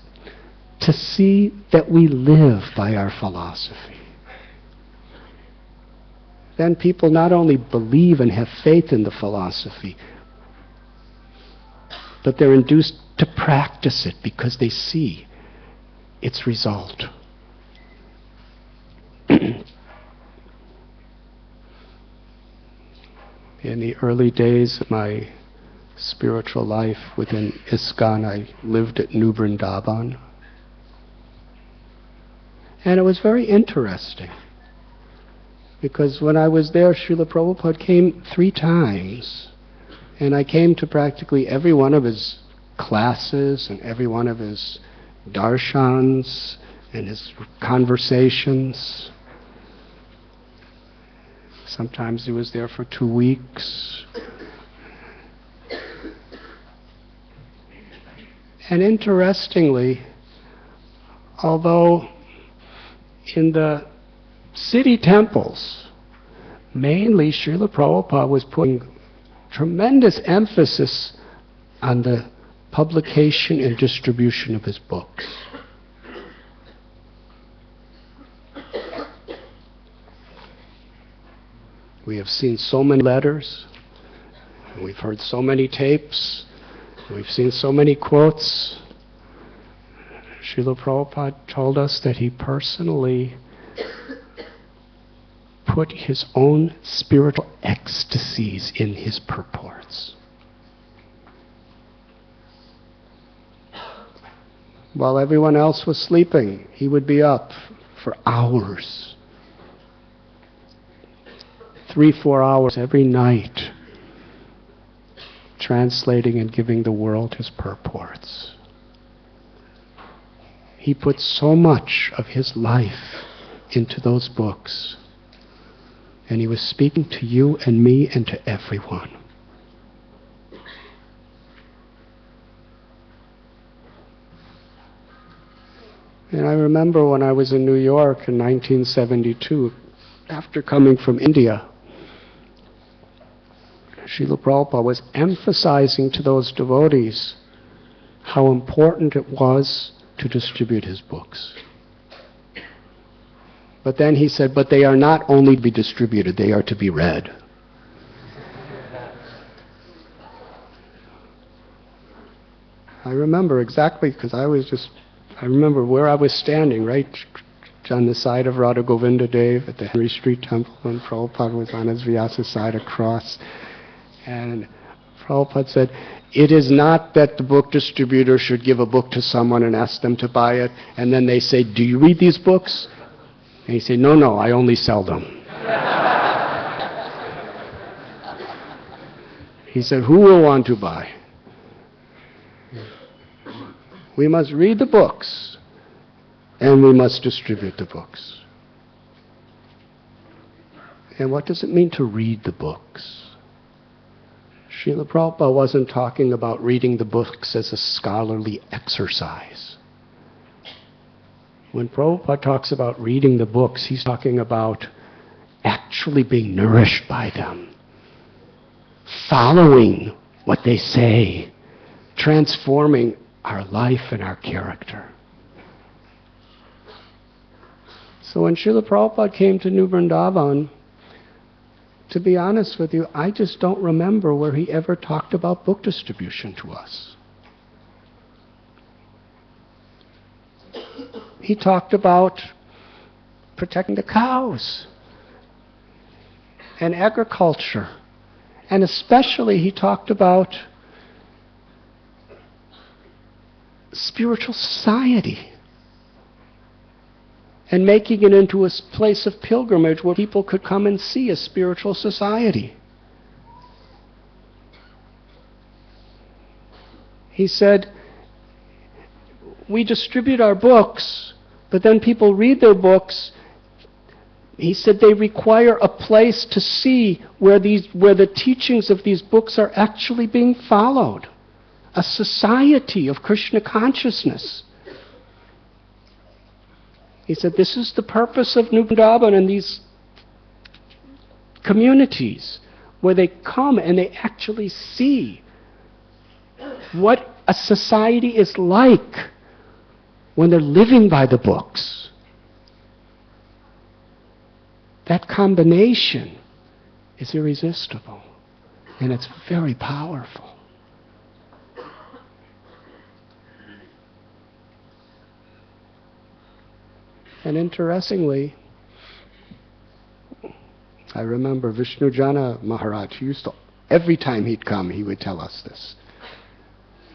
to see that we live by our philosophy. Then people not only believe and have faith in the philosophy, but they're induced to practice it because they see its result. In the early days of my spiritual life within ISKCON, I lived at New Vrindavan. And it was very interesting, because when I was there, Srila Prabhupada came 3 times, and I came to practically every one of his classes and every one of his darshans and his conversations. Sometimes he was there for 2 weeks. And interestingly, although in the city temples, mainly Srila Prabhupada was putting tremendous emphasis on the publication and distribution of his books. We have seen so many letters, we've heard so many tapes, we've seen so many quotes. Srila Prabhupada told us that he personally put his own spiritual ecstasies in his purports. While everyone else was sleeping, he would be up for hours. 3-4 hours every night, translating and giving the world his purports. He put so much of his life into those books, and he was speaking to you and me and to everyone. And I remember when I was in New York in 1972, after coming from India, Srila Prabhupada was emphasizing to those devotees how important it was to distribute his books. But then he said, but they are not only to be distributed, they are to be read. I remember exactly, because I remember where I was standing, right on the side of Radha Govinda Dev at the Henry Street Temple, and Prabhupada was on his Vyasa side across. And Prabhupada said, it is not that the book distributor should give a book to someone and ask them to buy it, and then they say, do you read these books? And he said, no, I only sell them. He said, who will want to buy? We must read the books, and we must distribute the books. And what does it mean to read the books? Srila Prabhupada wasn't talking about reading the books as a scholarly exercise. When Prabhupada talks about reading the books, he's talking about actually being nourished by them, following what they say, transforming our life and our character. So when Srila Prabhupada came to New Vrindavan, to be honest with you, I just don't remember where he ever talked about book distribution to us. He talked about protecting the cows and agriculture. And especially he talked about spiritual society and making it into a place of pilgrimage where people could come and see a spiritual society. He said, we distribute our books, but then people read their books. He said they require a place to see where the teachings of these books are actually being followed. A society of Krishna consciousness. He said this is the purpose of New Vrindavan and these communities where they come and they actually see what a society is like when they're living by the books. That combination is irresistible, and it's very powerful. And interestingly, I remember Vishnujana Maharaj, every time he'd come, he would tell us this.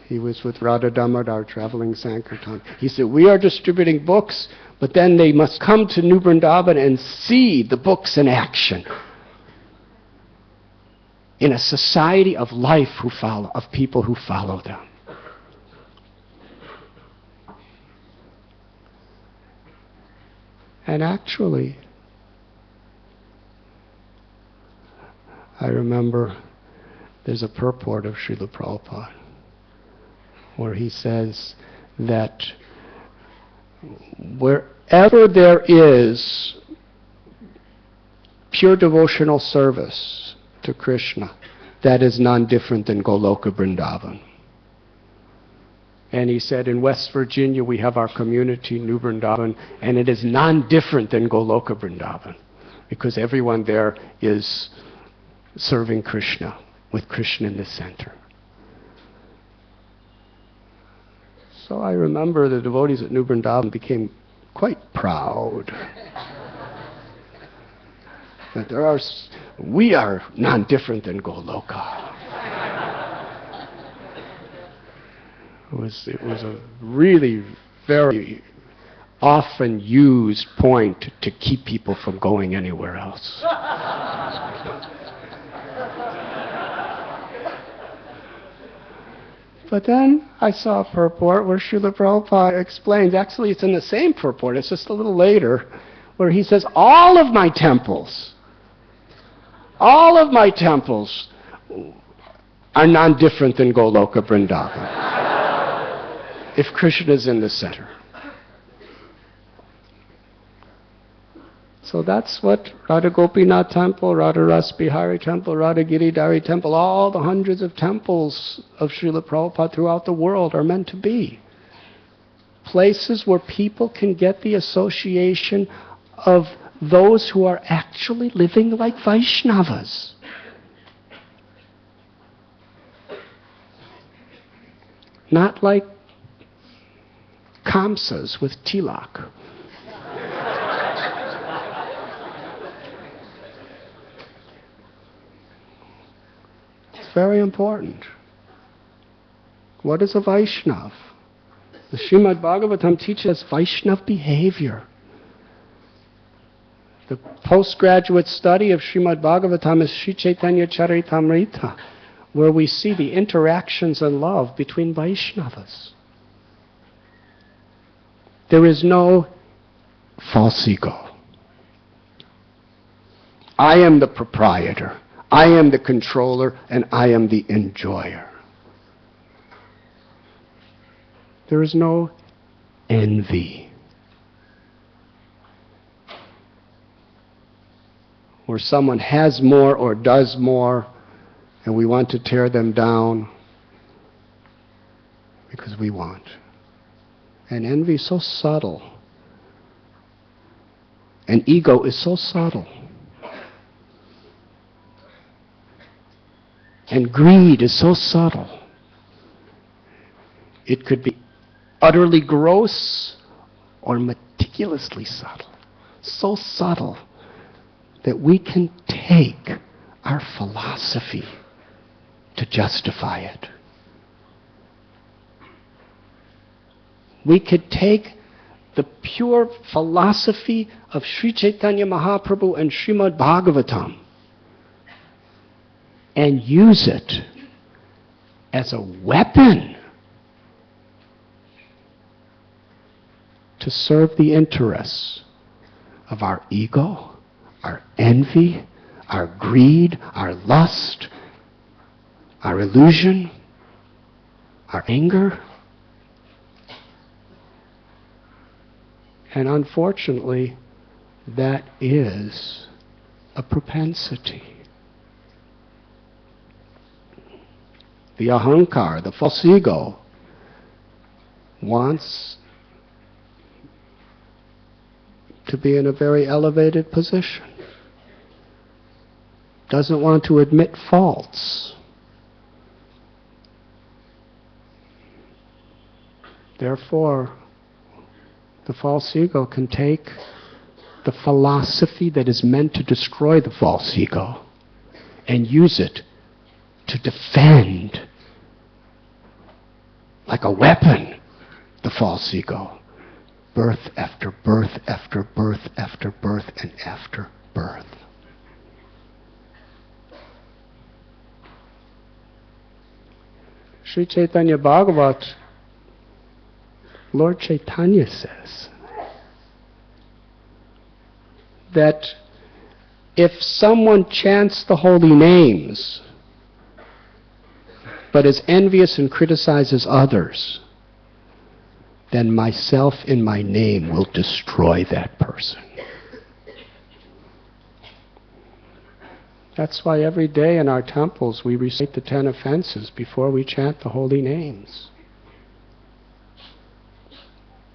He was with Radha Damodar traveling Sankirtan. He said, we are distributing books, but then they must come to New Vrindavan and see the books in action. In a society of life of people who follow them. And actually, I remember there's a purport of Srila Prabhupada where he says that wherever there is pure devotional service to Krishna, that is none different than Goloka Vrindavan. And he said, in West Virginia we have our community, New Vrindavan, and it is none different than Goloka Vrindavan, because everyone there is serving Krishna, with Krishna in the center. So I remember the devotees at New Vrindavan became quite proud that we are none different than Goloka. It was a really very often used point to keep people from going anywhere else. But then I saw a purport where Srila Prabhupada explains, actually it's in the same purport, it's just a little later, where he says, all of my temples are none different than Goloka Vrindavan. If Krishna is in the center. So that's what Radha Gopinath Temple, Radha Ras Bihari Temple, Radha Giridhari Temple, all the hundreds of temples of Srila Prabhupada throughout the world are meant to be. Places where people can get the association of those who are actually living like Vaishnavas. Not like Kamsas with tilak. It's very important. What is a Vaishnav? The Srimad Bhagavatam teaches Vaishnav behavior. The postgraduate study of Srimad Bhagavatam is Sri Chaitanya Charitamrita, where we see the interactions and love between Vaishnavas. There is no false ego. I am the proprietor, I am the controller, and I am the enjoyer. There is no envy, where someone has more or does more, and we want to tear them down because we want. And envy is so subtle. And ego is so subtle. And greed is so subtle. It could be utterly gross or meticulously subtle. So subtle that we can take our philosophy to justify it. We could take the pure philosophy of Sri Chaitanya Mahaprabhu and Srimad Bhagavatam and use it as a weapon to serve the interests of our ego, our envy, our greed, our lust, our illusion, our anger. And unfortunately, that is a propensity. The ahankar, the false ego, wants to be in a very elevated position. Doesn't want to admit faults. Therefore, the false ego can take the philosophy that is meant to destroy the false ego and use it to defend, like a weapon, the false ego. Birth after birth after birth after birth and after birth. Sri Chaitanya Bhagavat, Lord Chaitanya says that if someone chants the holy names but is envious and criticizes others, then myself in my name will destroy that person. That's why every day in our temples we recite the 10 offenses before we chant the holy names.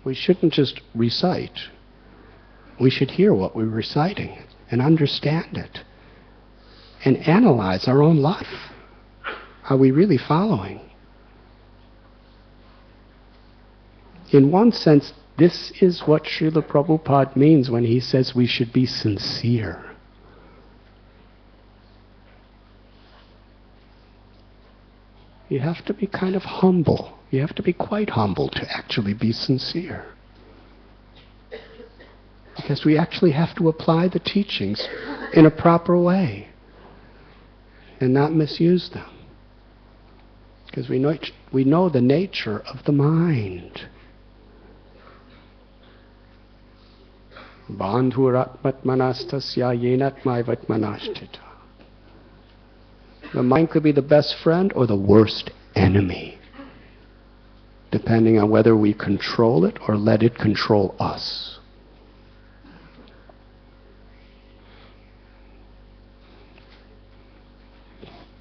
We shouldn't just recite. We should hear what we're reciting and understand it and analyze our own life. Are we really following? In one sense, this is what Srila Prabhupada means when he says we should be sincere. You have to be kind of humble. You have to be quite humble to actually be sincere. Because we actually have to apply the teachings in a proper way and not misuse them. Because we know the nature of the mind. Bandhuratmatmanastasya yenatmaivatmanashtita. The mind could be the best friend or the worst enemy, depending on whether we control it or let it control us.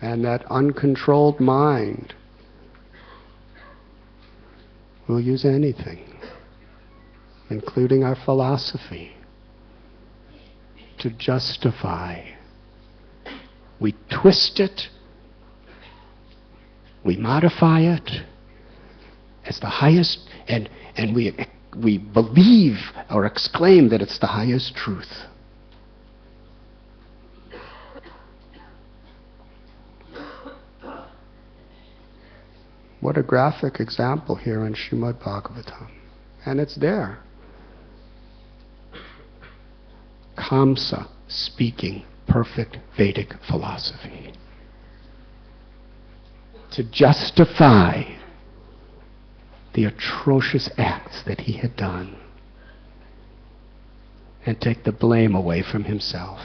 And that uncontrolled mind will use anything, including our philosophy, to justify. We twist it, we modify it as the highest, and we believe or exclaim that it's the highest truth. What a graphic example here in Srimad Bhagavatam. And it's there. Kamsa speaking perfect Vedic philosophy. To justify the atrocious acts that he had done and take the blame away from himself.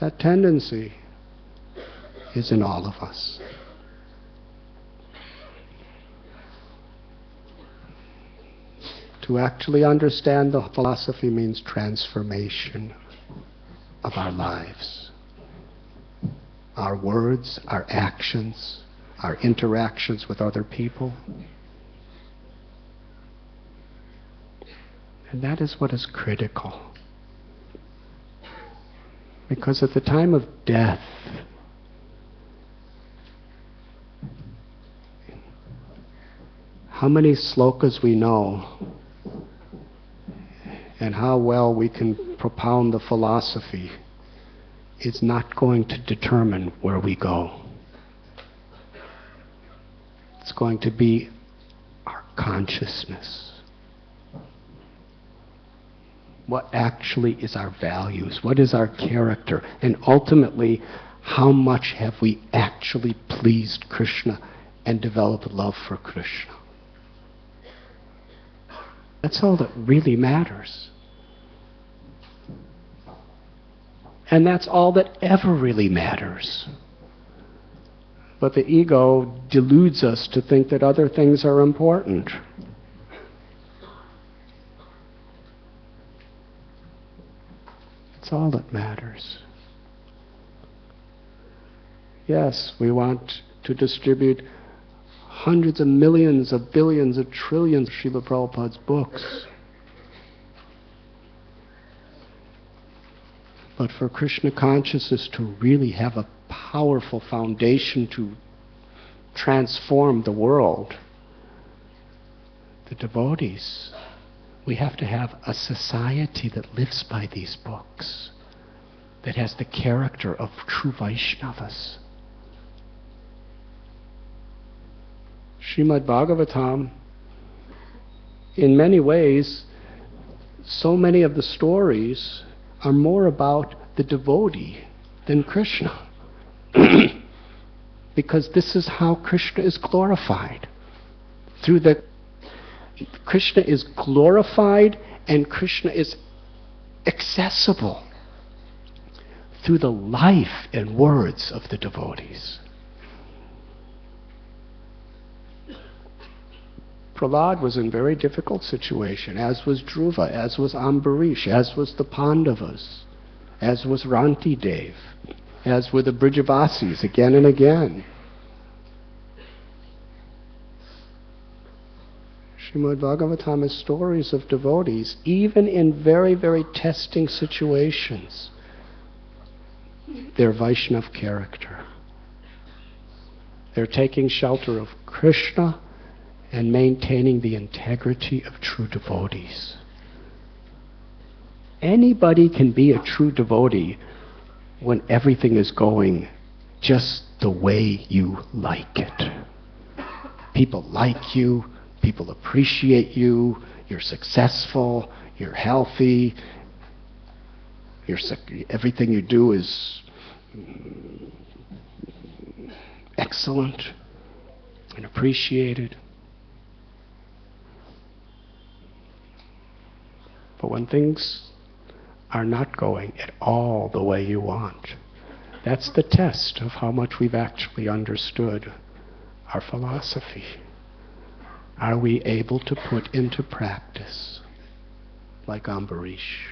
That tendency is in all of us. To actually understand the philosophy means transformation of our lives, our words, our actions, our interactions with other people. And that is what is critical. Because at the time of death, how many slokas we know and how well we can propound the philosophy is not going to determine where we go. It's going to be our consciousness. What actually is our values? What is our character? And ultimately, how much have we actually pleased Krishna and developed love for Krishna? That's all that really matters. And that's all that ever really matters. But the ego deludes us to think that other things are important. That's all that matters. Yes, we want to distribute hundreds of millions of billions of trillions of Srila Prabhupada's books. But for Krishna consciousness to really have a powerful foundation to transform the world, the devotees, we have to have a society that lives by these books, that has the character of true Vaishnavas. Srimad Bhagavatam, in many ways, so many of the stories are more about the devotee than Krishna. Because this is how Krishna is glorified. Krishna is glorified and Krishna is accessible through the life and words of the devotees. Prahlad was in a very difficult situation, as was Dhruva, as was Ambarish, as was the Pandavas, as was Rantidev, as were the Brijavasis again and again. Srimad Bhagavatam is stories of devotees, even in very, very testing situations, their Vaishnav character. They're taking shelter of Krishna and maintaining the integrity of true devotees. Anybody can be a true devotee when everything is going just the way you like it. People like you, people appreciate you, you're successful, you're healthy, everything you do is excellent and appreciated. But when things are not going at all the way you want, that's the test of how much we've actually understood our philosophy. Are we able to put into practice, like Ambarish,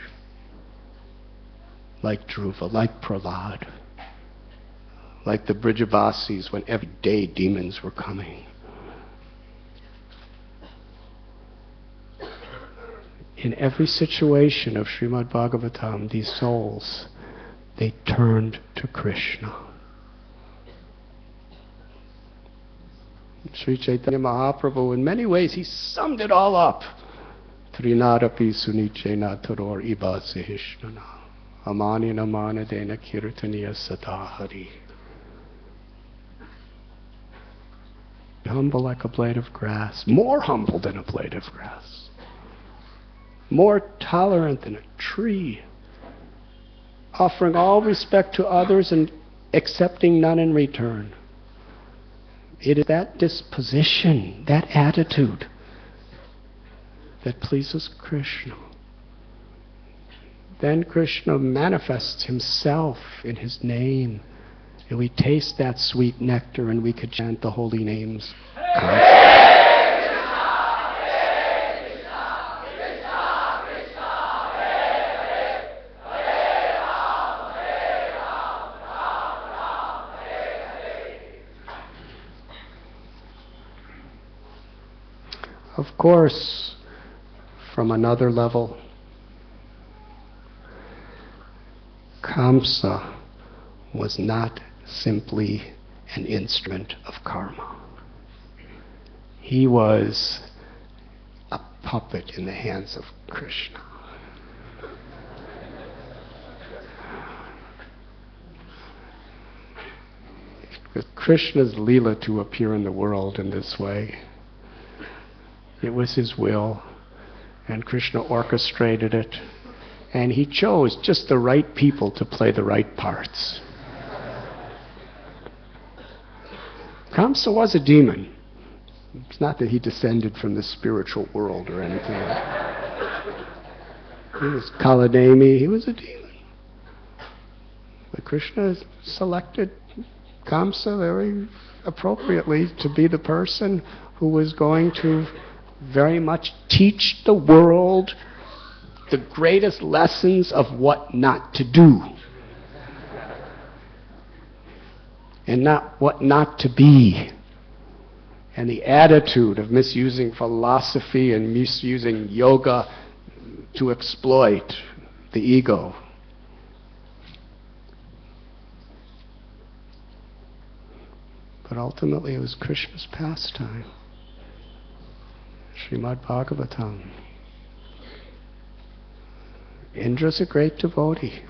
like Dhruva, like Prahlad, like the Brijavasis when every day demons were coming? In every situation of Srimad Bhagavatam, these souls, they turned to Krishna. Sri Chaitanya Mahaprabhu, in many ways, he summed it all up. Trinadapi sunichena taror iba sehishnana amanina manadena kirtaniya satahari. Humble like a blade of grass, more humble than a blade of grass. More tolerant than a tree, offering all respect to others and accepting none in return. It is that disposition, that attitude, that pleases Krishna. then Krishna manifests himself in his name. And we taste that sweet nectar and we could chant the holy names. Of course, from another level, Kamsa was not simply an instrument of karma. He was a puppet in the hands of Krishna. It was Krishna's Leela to appear in the world in this way. It was his will, and Krishna orchestrated it, and he chose just the right people to play the right parts. Kamsa was a demon. It's not that he descended from the spiritual world or anything like that. He was Kalademi, he was a demon. But Krishna selected Kamsa very appropriately to be the person who was going to very much teach the world the greatest lessons of what not to do and not what not to be, and the attitude of misusing philosophy and misusing yoga to exploit the ego. But ultimately it was Krishna's pastime. Srimad Bhagavatam. Indra's a great devotee,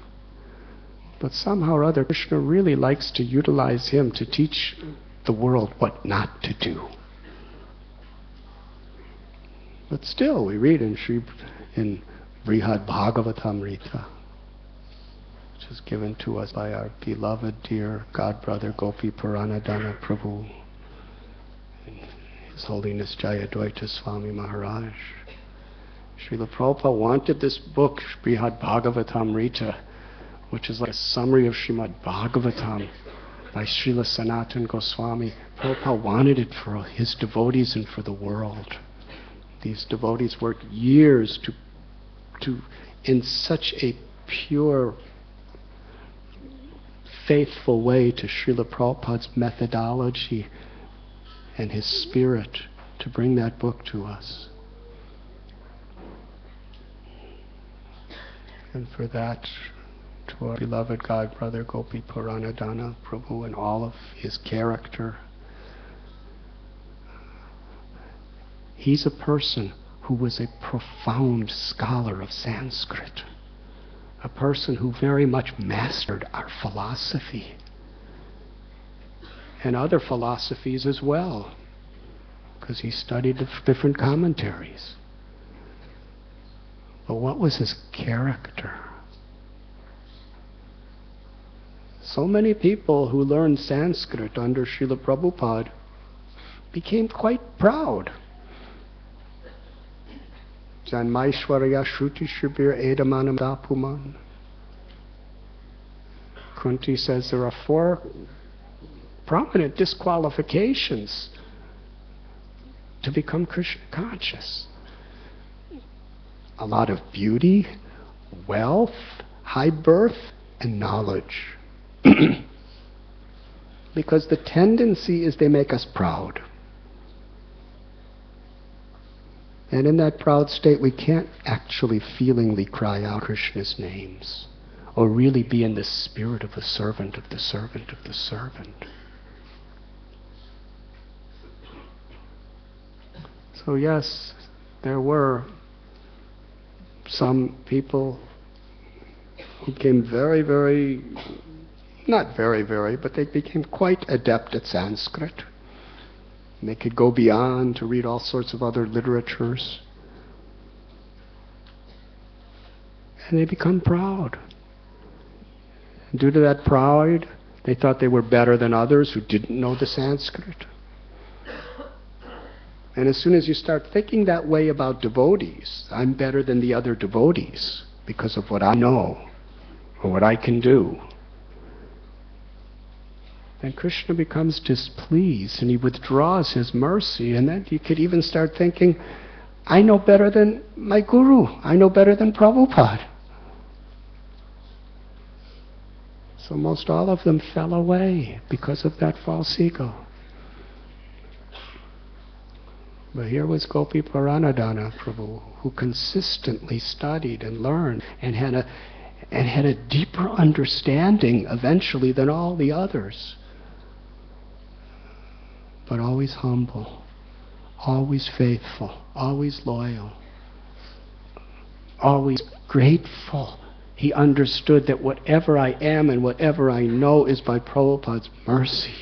but somehow or other Krishna really likes to utilize him to teach the world what not to do. But still, we read in Brihad Bhagavatamrita, which is given to us by our beloved dear godbrother Gopi Puranadana Prabhu, His Holiness Jayadvaita Swami Maharaj. Srila Prabhupada wanted this book, Brihad Bhagavatamrita, which is like a summary of Srimad Bhagavatam by Srila Sanatana Goswami. Prabhupada wanted it for his devotees and for the world. These devotees worked years to in such a pure, faithful way to Srila Prabhupada's methodology and his spirit to bring that book to us. And for that, to our beloved godbrother Gopi Puranadana Prabhu and all of his character. He's a person who was a profound scholar of Sanskrit, a person who very much mastered our philosophy and other philosophies as well, because he studied the different commentaries. But what was his character? So many people who learned Sanskrit under Srila Prabhupada became quite proud. Janmaishwarya Shruti Shubir Edamanam Dapuman. Kunti says there are 4 prominent disqualifications to become Krishna conscious. A lot of beauty, wealth, high birth, and knowledge. Because the tendency is they make us proud. And in that proud state, we can't actually feelingly cry out Krishna's names, or really be in the spirit of a servant of the servant of the servant. So yes, there were some people who became very, not very, but they became quite adept at Sanskrit. And they could go beyond to read all sorts of other literatures. And they become proud. And due to that pride, they thought they were better than others who didn't know the Sanskrit. And as soon as you start thinking that way about devotees, I'm better than the other devotees because of what I know or what I can do, then Krishna becomes displeased and he withdraws his mercy, and then you could even start thinking, I know better than my guru, I know better than Prabhupada. So most all of them fell away because of that false ego. But here was Gopi Paranadhana Prabhu, who consistently studied and learned and had a deeper understanding eventually than all the others. But always humble, always faithful, always loyal, always grateful. He understood that whatever I am and whatever I know is by Prabhupada's mercy.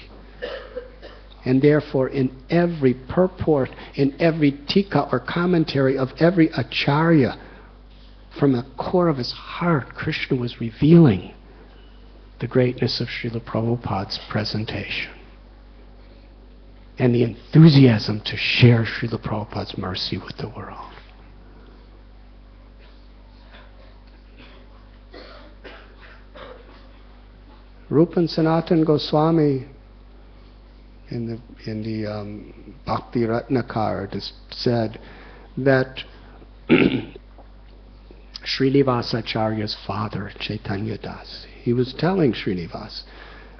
And therefore, in every purport, in every tika or commentary of every acharya, from the core of his heart, Krishna was revealing the greatness of Srila Prabhupada's presentation and the enthusiasm to share Srila Prabhupada's mercy with the world. Rupa and Sanatana Goswami in the Bhakti Ratnakara said that Srinivasacharya's father, Chaitanya Das, he was telling Srinivas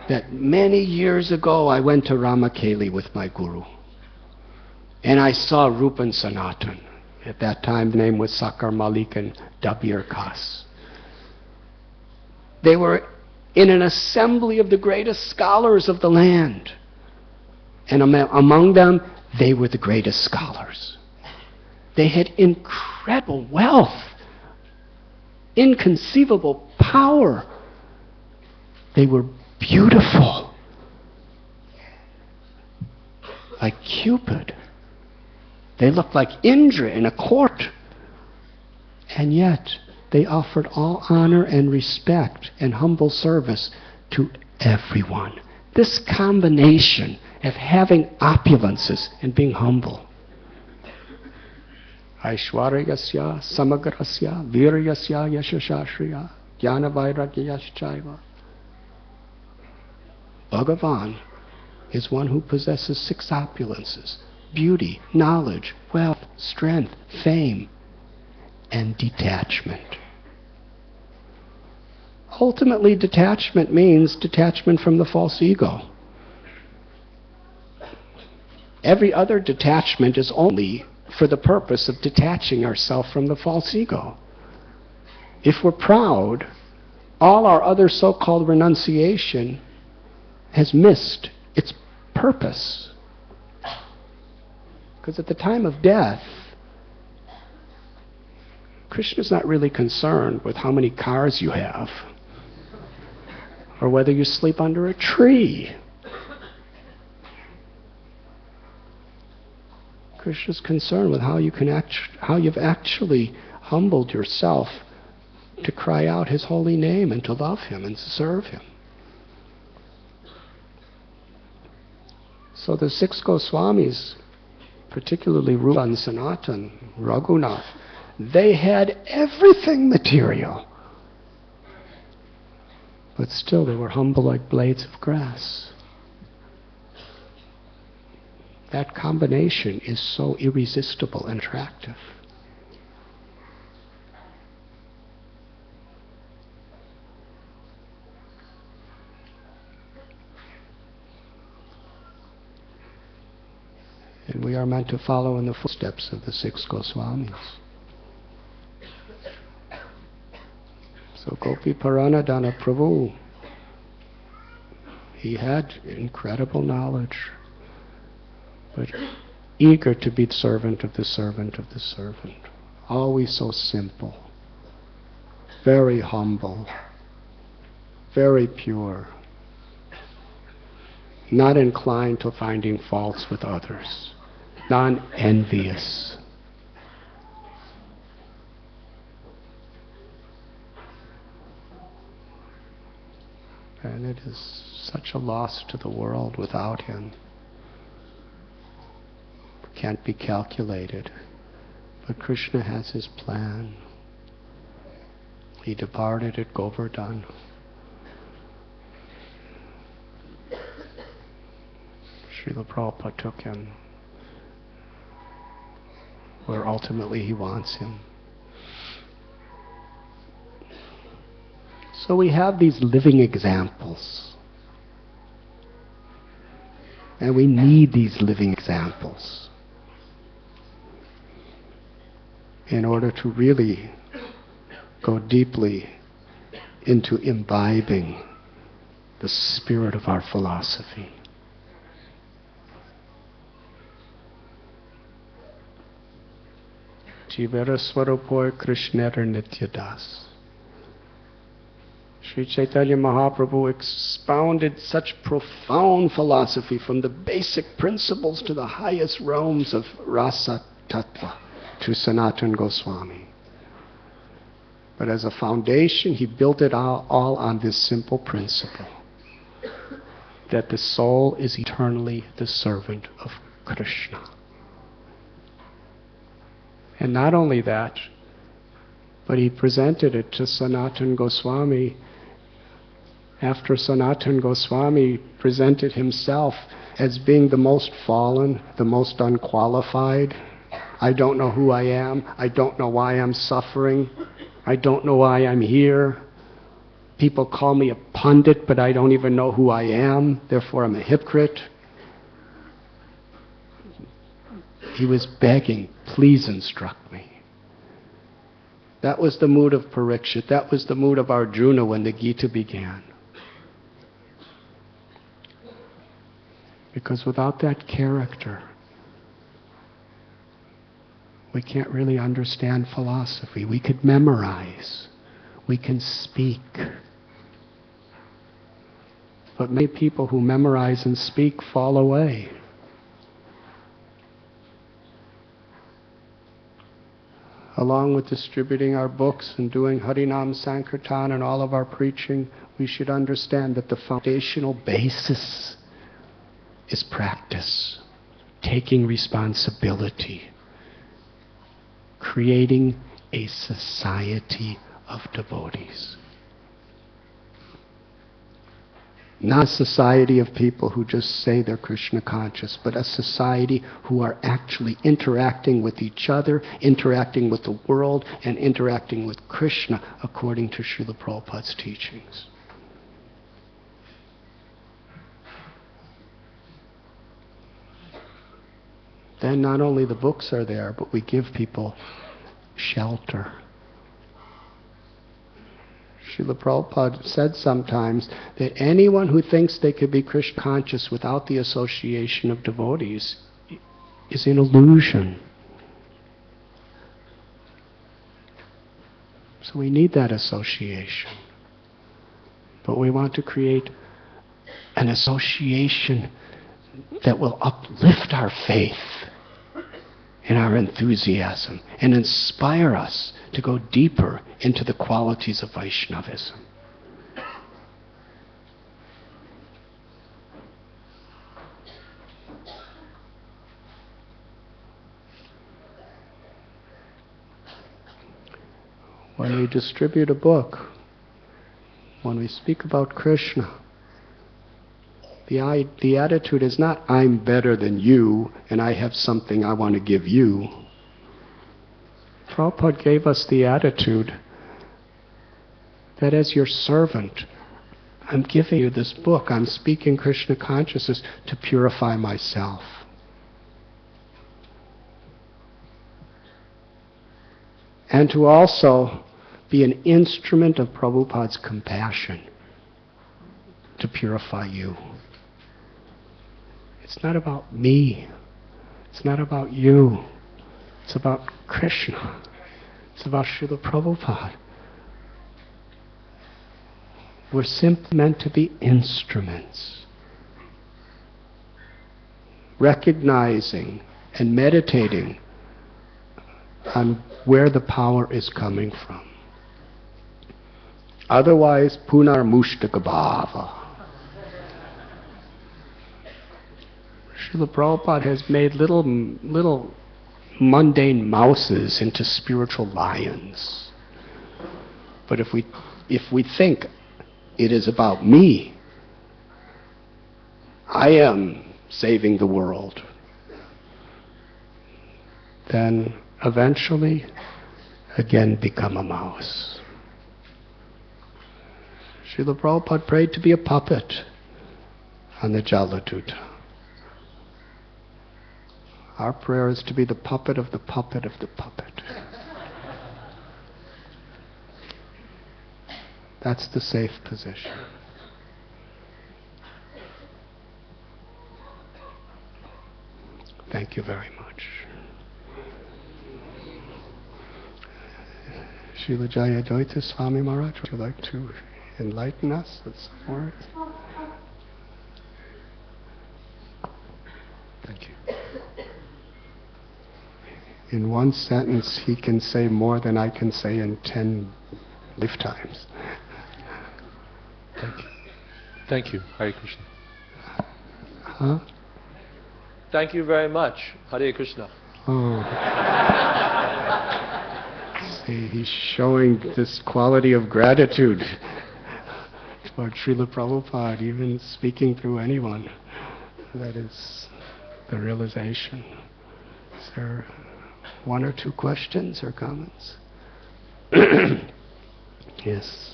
that many years ago I went to Ramakeli with my guru and I saw Rupa and Sanatana. At that time the name was Sakar Malik and Dabir Kas. They were in an assembly of the greatest scholars of the land. And among them, they were the greatest scholars. They had incredible wealth, inconceivable power. They were beautiful, like Cupid. They looked like Indra in a court. And yet, they offered all honor and respect and humble service to everyone. This combination of having opulences and being humble. Aishwaryasya samagrasya viryasya yashashashriya jnana vairagyayashchaiva. Bhagavan is one who possesses 6 opulences: beauty, knowledge, wealth, strength, fame, and detachment. Ultimately, detachment means detachment from the false ego. Every other detachment is only for the purpose of detaching ourselves from the false ego. If we're proud, all our other so-called renunciation has missed its purpose. Because at the time of death, Krishna's not really concerned with how many cars you have or whether you sleep under a tree. Krishna's concerned with how you've actually humbled yourself to cry out His holy name and to love Him and to serve Him. So the 6 Goswamis, particularly Rupa and Sanatana, Raghunath, they had everything material. But still they were humble like blades of grass. That combination is so irresistible and attractive. And we are meant to follow in the footsteps of the 6 Goswamis. So Gopi Paranadhana Prabhu, he had incredible knowledge, but eager to be the servant of the servant of the servant. Always so simple, very humble, very pure, not inclined to finding faults with others, non-envious. And it is such a loss to the world without him. Can't be calculated. But Krishna has his plan. He departed at Govardhan. Srila Prabhupada took him where ultimately he wants him. So we have these living examples. And we need these living examples in order to really go deeply into imbibing the spirit of our philosophy. Jivara Swarupoy Krishnera Nityadas. Sri Chaitanya Mahaprabhu expounded such profound philosophy from the basic principles to the highest realms of rasa tattva to Sanatana Goswami. But as a foundation, he built it all on this simple principle, that the soul is eternally the servant of Krishna. And not only that, but he presented it to Sanatana Goswami after Sanatana Goswami presented himself as being the most fallen, the most unqualified. I don't know who I am. I don't know why I'm suffering. I don't know why I'm here. People call me a pundit, but I don't even know who I am. Therefore, I'm a hypocrite. He was begging, please instruct me. That was the mood of Parikshit. That was the mood of Arjuna when the Gita began. Because without that character, we can't really understand philosophy. We could memorize. We can speak. But many people who memorize and speak fall away. Along with distributing our books and doing Harinam Sankirtan and all of our preaching, we should understand that the foundational basis is practice, taking responsibility, creating a society of devotees. Not a society of people who just say they're Krishna conscious, but a society who are actually interacting with each other, interacting with the world, and interacting with Krishna according to Srila Prabhupada's teachings. Then not only the books are there, but we give people shelter. Srila Prabhupada said sometimes that anyone who thinks they could be Krishna conscious without the association of devotees is an illusion. So we need that association. But we want to create an association that will uplift our faith and our enthusiasm and inspire us to go deeper into the qualities of Vaishnavism. When we distribute a book, when we speak about Krishna, the attitude is not, I'm better than you and I have something I want to give you. Prabhupada gave us the attitude that as your servant, I'm giving you this book, I'm speaking Krishna consciousness to purify myself. And to also be an instrument of Prabhupada's compassion to purify you. It's not about me. It's not about you. It's about Krishna. It's about Srila Prabhupada. We're simply meant to be instruments, recognizing and meditating on where the power is coming from. Otherwise, punar mushtaka bhava. Srila Prabhupada has made little mundane mouses into spiritual lions. But if we think it is about me, I am saving the world, then eventually again become a mouse. Srila Prabhupada prayed to be a puppet on the Jaladuta. Our prayer is to be the puppet of the puppet of the puppet. That's the safe position. Thank you very much. Srila Jayadvaita Swami Maharaj, would you like to enlighten us with some words? Thank you. In one sentence, he can say more than I can say in 10 lifetimes. Thank you. Thank you. Hare Krishna. Huh? Thank you very much. Hare Krishna. Oh. See, he's showing this quality of gratitude toward Srila Prabhupada, even speaking through anyone. That is the realization. Is there one or two questions or comments? Yes.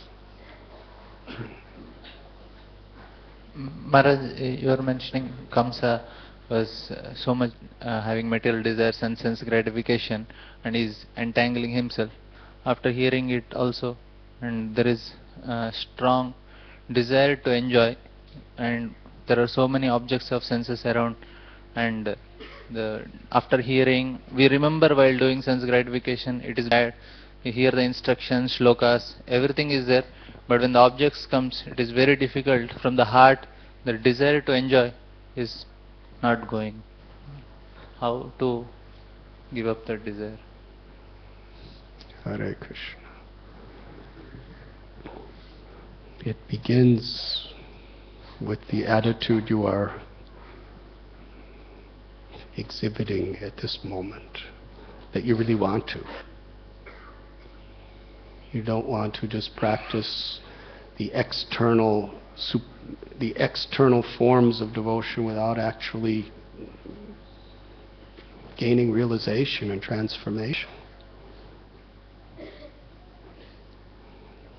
Maharaj, you were mentioning Kamsa was so much having material desires and sense gratification, and is entangling himself. After hearing it also, and there is a strong desire to enjoy, and there are so many objects of senses around, and after hearing, we remember while doing sense gratification, it is bad. We hear the instructions, shlokas, everything is there, but when the objects comes, it is very difficult. From the heart, the desire to enjoy is not going. How to give up that desire? Hare Krishna. It begins with the attitude you are exhibiting at this moment, that you really want to. You don't want to just practice the external forms of devotion without actually gaining realization and transformation.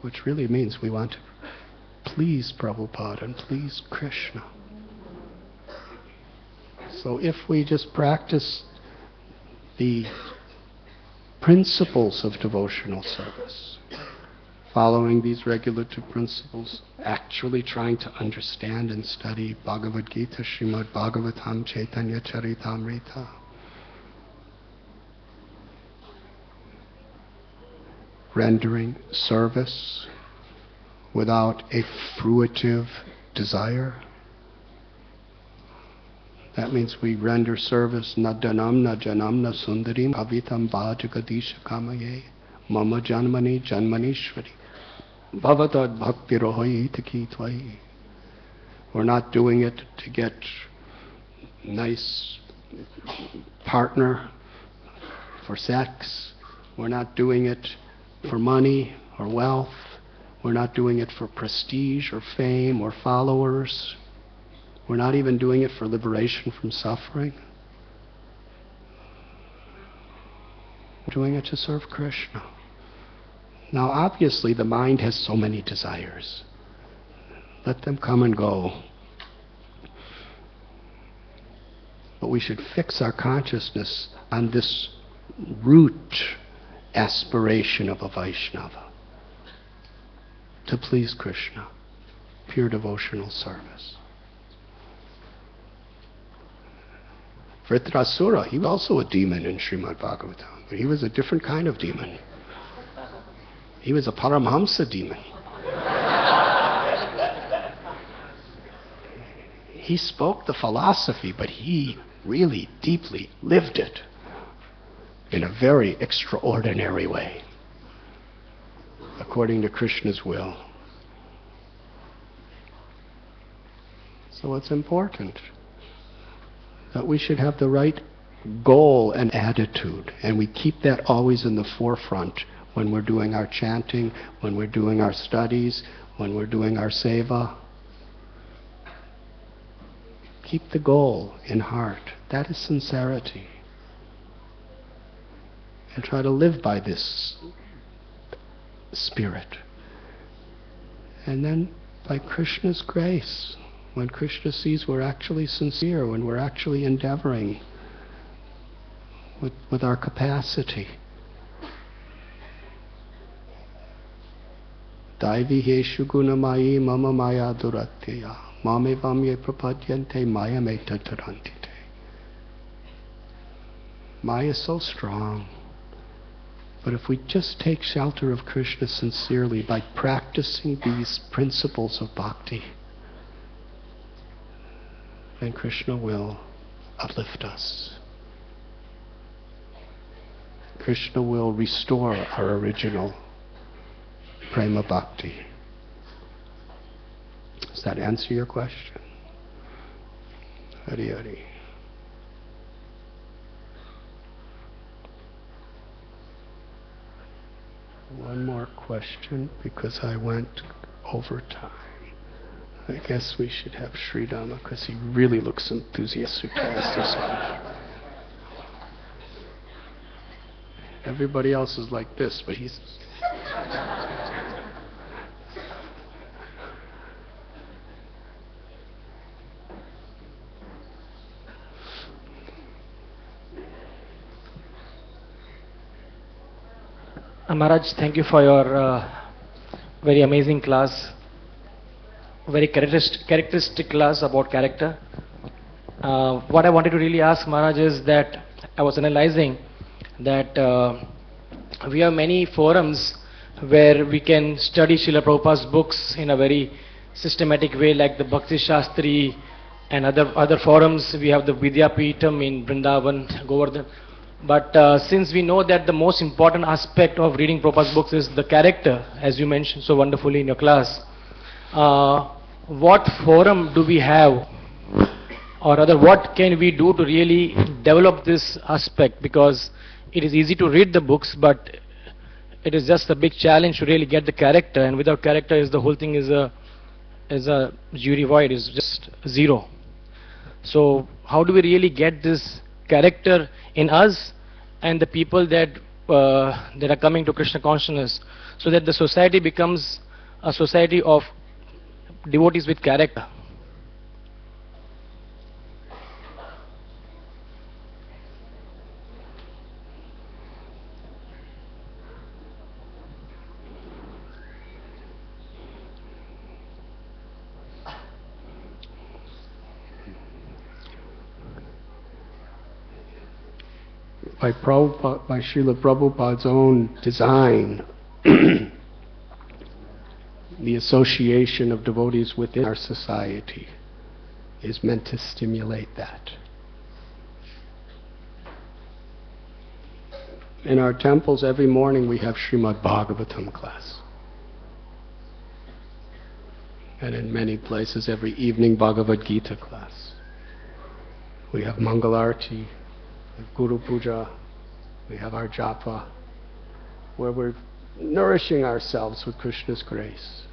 Which really means we want to please Prabhupada and please Krishna. So if we just practice the principles of devotional service, following these regulative principles, actually trying to understand and study Bhagavad Gita, Srimad Bhagavatam, Chaitanya Charitamrita, rendering service without a fruitive desire. That means we render service na dhanam na janam na sundarim avitam bhajagadisha kamaye mama janmani janmanishwari bhavatad bhaktirohi taki tvai. We're not doing it to get nice partner for sex. We're not doing it for money or wealth. We're not doing it for prestige or fame or followers. We're not even doing it for liberation from suffering. We're doing it to serve Krishna. Now obviously the mind has so many desires. Let them come and go. But we should fix our consciousness on this root aspiration of a Vaishnava, to please Krishna, pure devotional service. Vritrasura, he was also a demon in Srimad Bhagavatam, but he was a different kind of demon. He was a Paramhamsa demon. He spoke the philosophy, but he really deeply lived it in a very extraordinary way, according to Krishna's will. So it's important that we should have the right goal and attitude, and we keep that always in the forefront when we're doing our chanting, when we're doing our studies, when we're doing our seva. Keep the goal in heart. That is sincerity. And try to live by this spirit. And then, by Krishna's grace, when Krishna sees we're actually sincere, when we're actually endeavoring with our capacity, Daiviheshu gunamayi mama maya duratya mame vamye prapadyante maya meta tarantite. Maya is so strong. But if we just take shelter of Krishna sincerely by practicing these principles of bhakti, then Krishna will uplift us. Krishna will restore our original prema bhakti. Does that answer your question? Hari Hari. One more question, because I went over time. I guess we should have Sri Dhamma, because he really looks enthusiastic to ask this question. Everybody else is like this, but he's... Maharaj, thank you for your very amazing class, very characteristic class about character. What I wanted to really ask Maharaj is that I was analyzing that we have many forums where we can study Srila Prabhupada's books in a very systematic way, like the Bhakti Shastri and other forums. We have the Vidyapeetham in Vrindavan, Govardhan. But since we know that the most important aspect of reading Prabhupada's books is the character, as you mentioned so wonderfully in your class, what forum do we have, or rather what can we do to really develop this aspect? Because it is easy to read the books, but it is just a big challenge to really get the character, and without character is the whole thing is a jury void, is just zero. So how do we really get this character in us and the people that are coming to Krishna consciousness, so that the society becomes a society of devotees with character? By Srila Prabhupada's own design, the association of devotees within our society is meant to stimulate that. In our temples, every morning we have Srimad Bhagavatam class. And in many places, every evening, Bhagavad Gita class. We have Mangalarti, Guru Puja, we have our japa, where we're nourishing ourselves with Krishna's grace.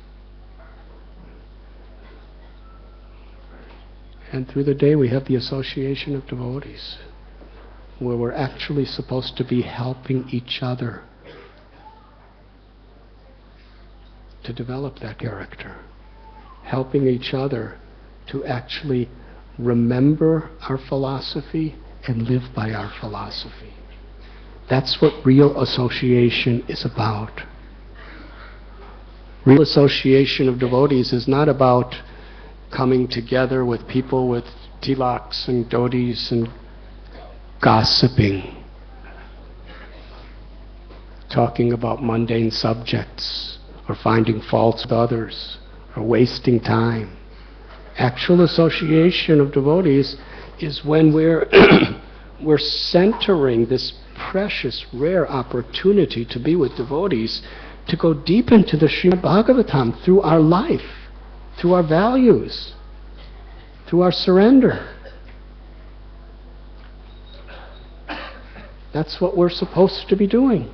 And through the day we have the association of devotees, where we're actually supposed to be helping each other to develop that character, helping each other to actually remember our philosophy and live by our philosophy. That's what real association is about. Real association of devotees is not about coming together with people with tilaks and dhotis and gossiping, talking about mundane subjects, or finding faults with others, or wasting time. Actual association of devotees is when we're we're centering this precious, rare opportunity to be with devotees, to go deep into the Srimad Bhagavatam through our life, through our values, through our surrender. That's what we're supposed to be doing.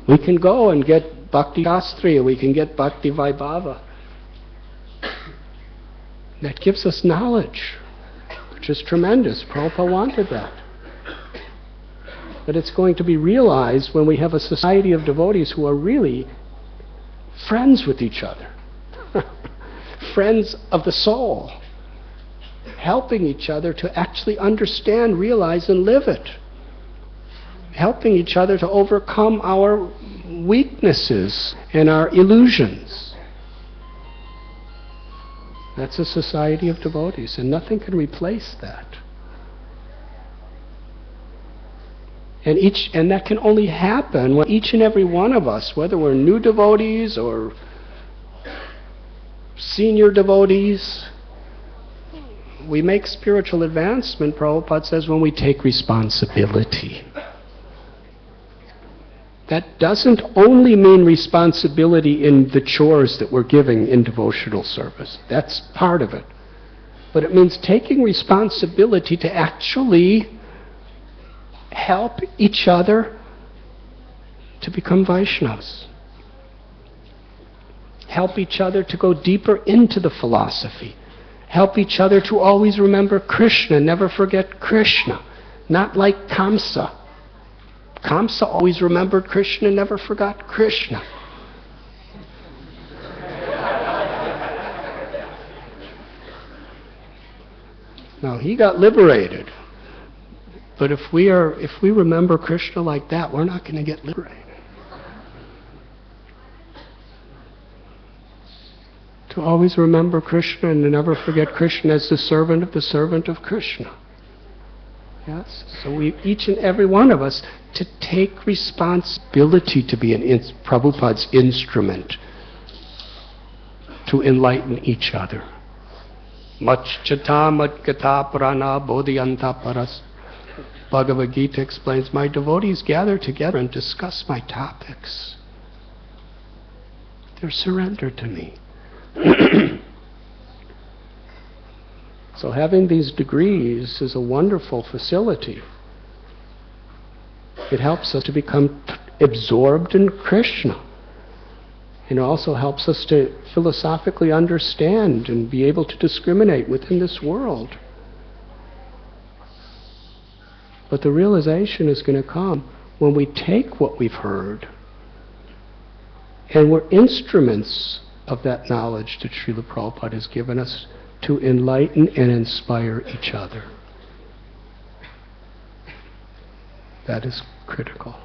We can go and get Bhakti Shastriya, we can get Bhakti Vaibhava. That gives us knowledge, which is tremendous. Prabhupada wanted that. But it's going to be realized when we have a society of devotees who are really friends with each other. Friends of the soul. Helping each other to actually understand, realize, and live it. Helping each other to overcome our weaknesses and our illusions. That's a society of devotees, and nothing can replace that. And that can only happen when each and every one of us, whether we're new devotees or senior devotees, we make spiritual advancement, Prabhupada says, when we take responsibility. That doesn't only mean responsibility in the chores that we're giving in devotional service. That's part of it. But it means taking responsibility to actually help each other to become Vaishnavas. Help each other to go deeper into the philosophy. Help each other to always remember Krishna, never forget Krishna. Not like Kamsa. Kamsa always remembered Krishna, never forgot Krishna. Now, he got liberated. But if we remember Krishna like that, we're not going to get liberated. To always remember Krishna and to never forget Krishna as the servant of Krishna. Yes? So each and every one of us, to take responsibility to be Prabhupada's instrument to enlighten each other. Machchata madgata prana bodhyanta paras. Bhagavad Gita explains, my devotees gather together and discuss my topics. They're surrendered to me. So having these degrees is a wonderful facility. It helps us to become absorbed in Krishna. And it also helps us to philosophically understand and be able to discriminate within this world. But the realization is going to come when we take what we've heard and we're instruments of that knowledge that Srila Prabhupada has given us to enlighten and inspire each other. That is critical.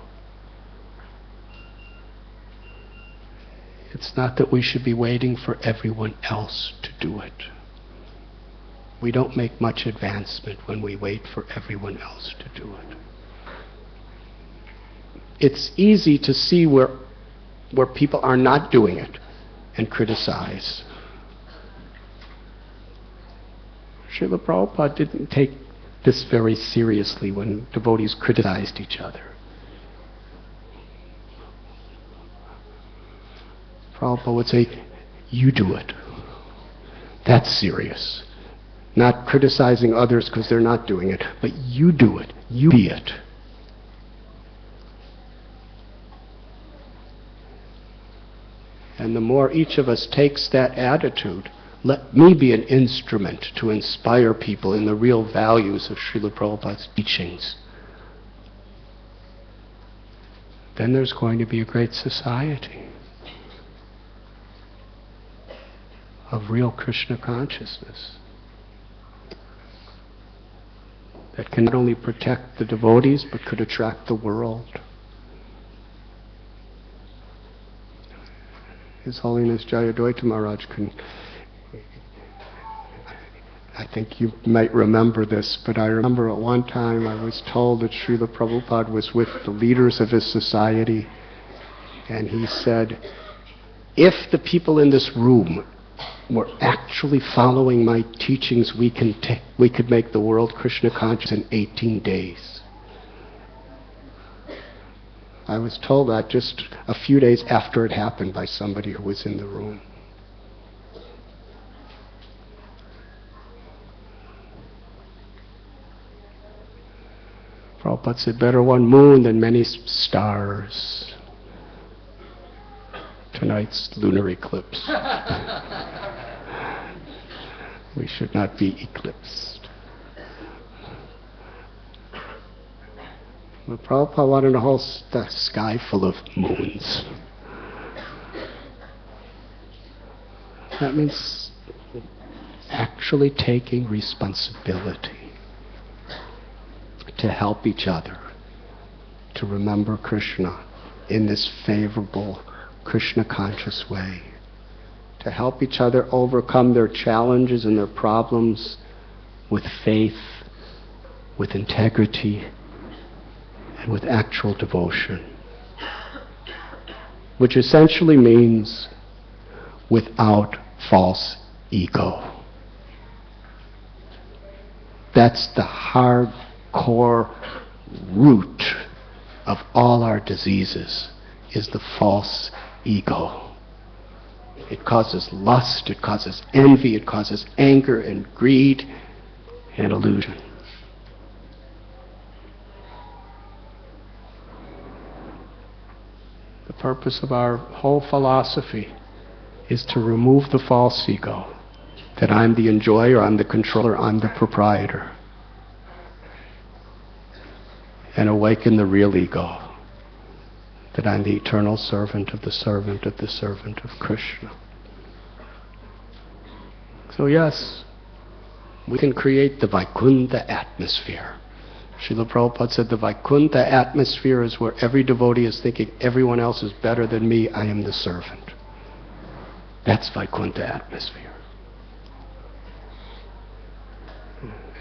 It's not that we should be waiting for everyone else to do it. We don't make much advancement when we wait for everyone else to do it. It's easy to see where people are not doing it and criticize. Srila Prabhupada didn't take this very seriously when devotees criticized each other. Prabhupada would say, you do it. That's serious. Not criticizing others because they're not doing it, but you do it. You be it. And the more each of us takes that attitude, let me be an instrument to inspire people in the real values of Srila Prabhupada's teachings, then there's going to be a great society of real Krishna consciousness that can not only protect the devotees but could attract the world. His Holiness Jayadvaita Maharaj I think you might remember this, but I remember at one time I was told that Srila Prabhupada was with the leaders of his society, and he said, if the people in this room were actually following my teachings, we could make the world Krishna conscious in 18 days. I was told that just a few days after it happened by somebody who was in the room. Prabhupada said, better one moon than many stars. tonight's lunar eclipse. We should not be eclipsed. But Prabhupada wanted a whole sky full of moons. That means actually taking responsibility to help each other to remember Krishna in this favorable Krishna conscious way, to help each other overcome their challenges and their problems with faith, with integrity, and with actual devotion, which essentially means without false ego. That's the hardcore root of all our diseases, is the false ego. It causes lust, it causes envy, it causes anger and greed and illusion. The purpose of our whole philosophy is to remove the false ego, that I'm the enjoyer, I'm the controller, I'm the proprietor, and awaken the real ego, that I'm the eternal servant of the servant of the servant of Krishna. So yes, we can create the Vaikuntha atmosphere. Srila Prabhupada said the Vaikuntha atmosphere is where every devotee is thinking everyone else is better than me, I am the servant. That's Vaikuntha atmosphere.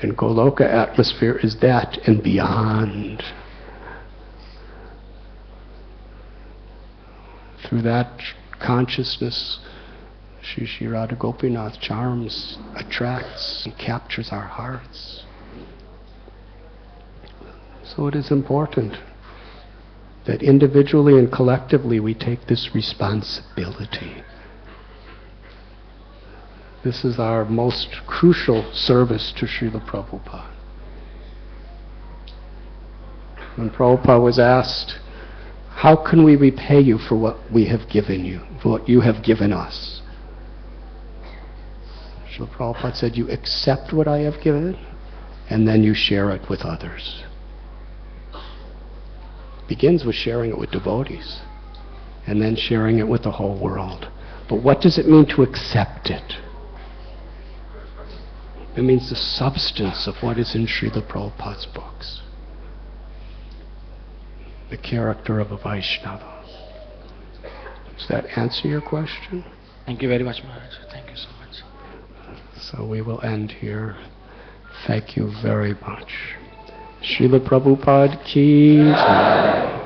And Goloka atmosphere is that and beyond. Through that consciousness, Shri Radha Gopinath charms, attracts, and captures our hearts. So it is important that individually and collectively we take this responsibility. This is our most crucial service to Srila Prabhupada. When Prabhupada was asked, how can we repay you for what we have given you, for what you have given us? Srila Prabhupada said, you accept what I have given, and then you share it with others. Begins with sharing it with devotees, and then sharing it with the whole world. But what does it mean to accept it? It means the substance of what is in Srila Prabhupada's books. The character of a Vaishnava. Does that answer your question? Thank you very much, Maharaj. Thank you so much. So we will end here. Thank you very much. Srila Prabhupada ki jai.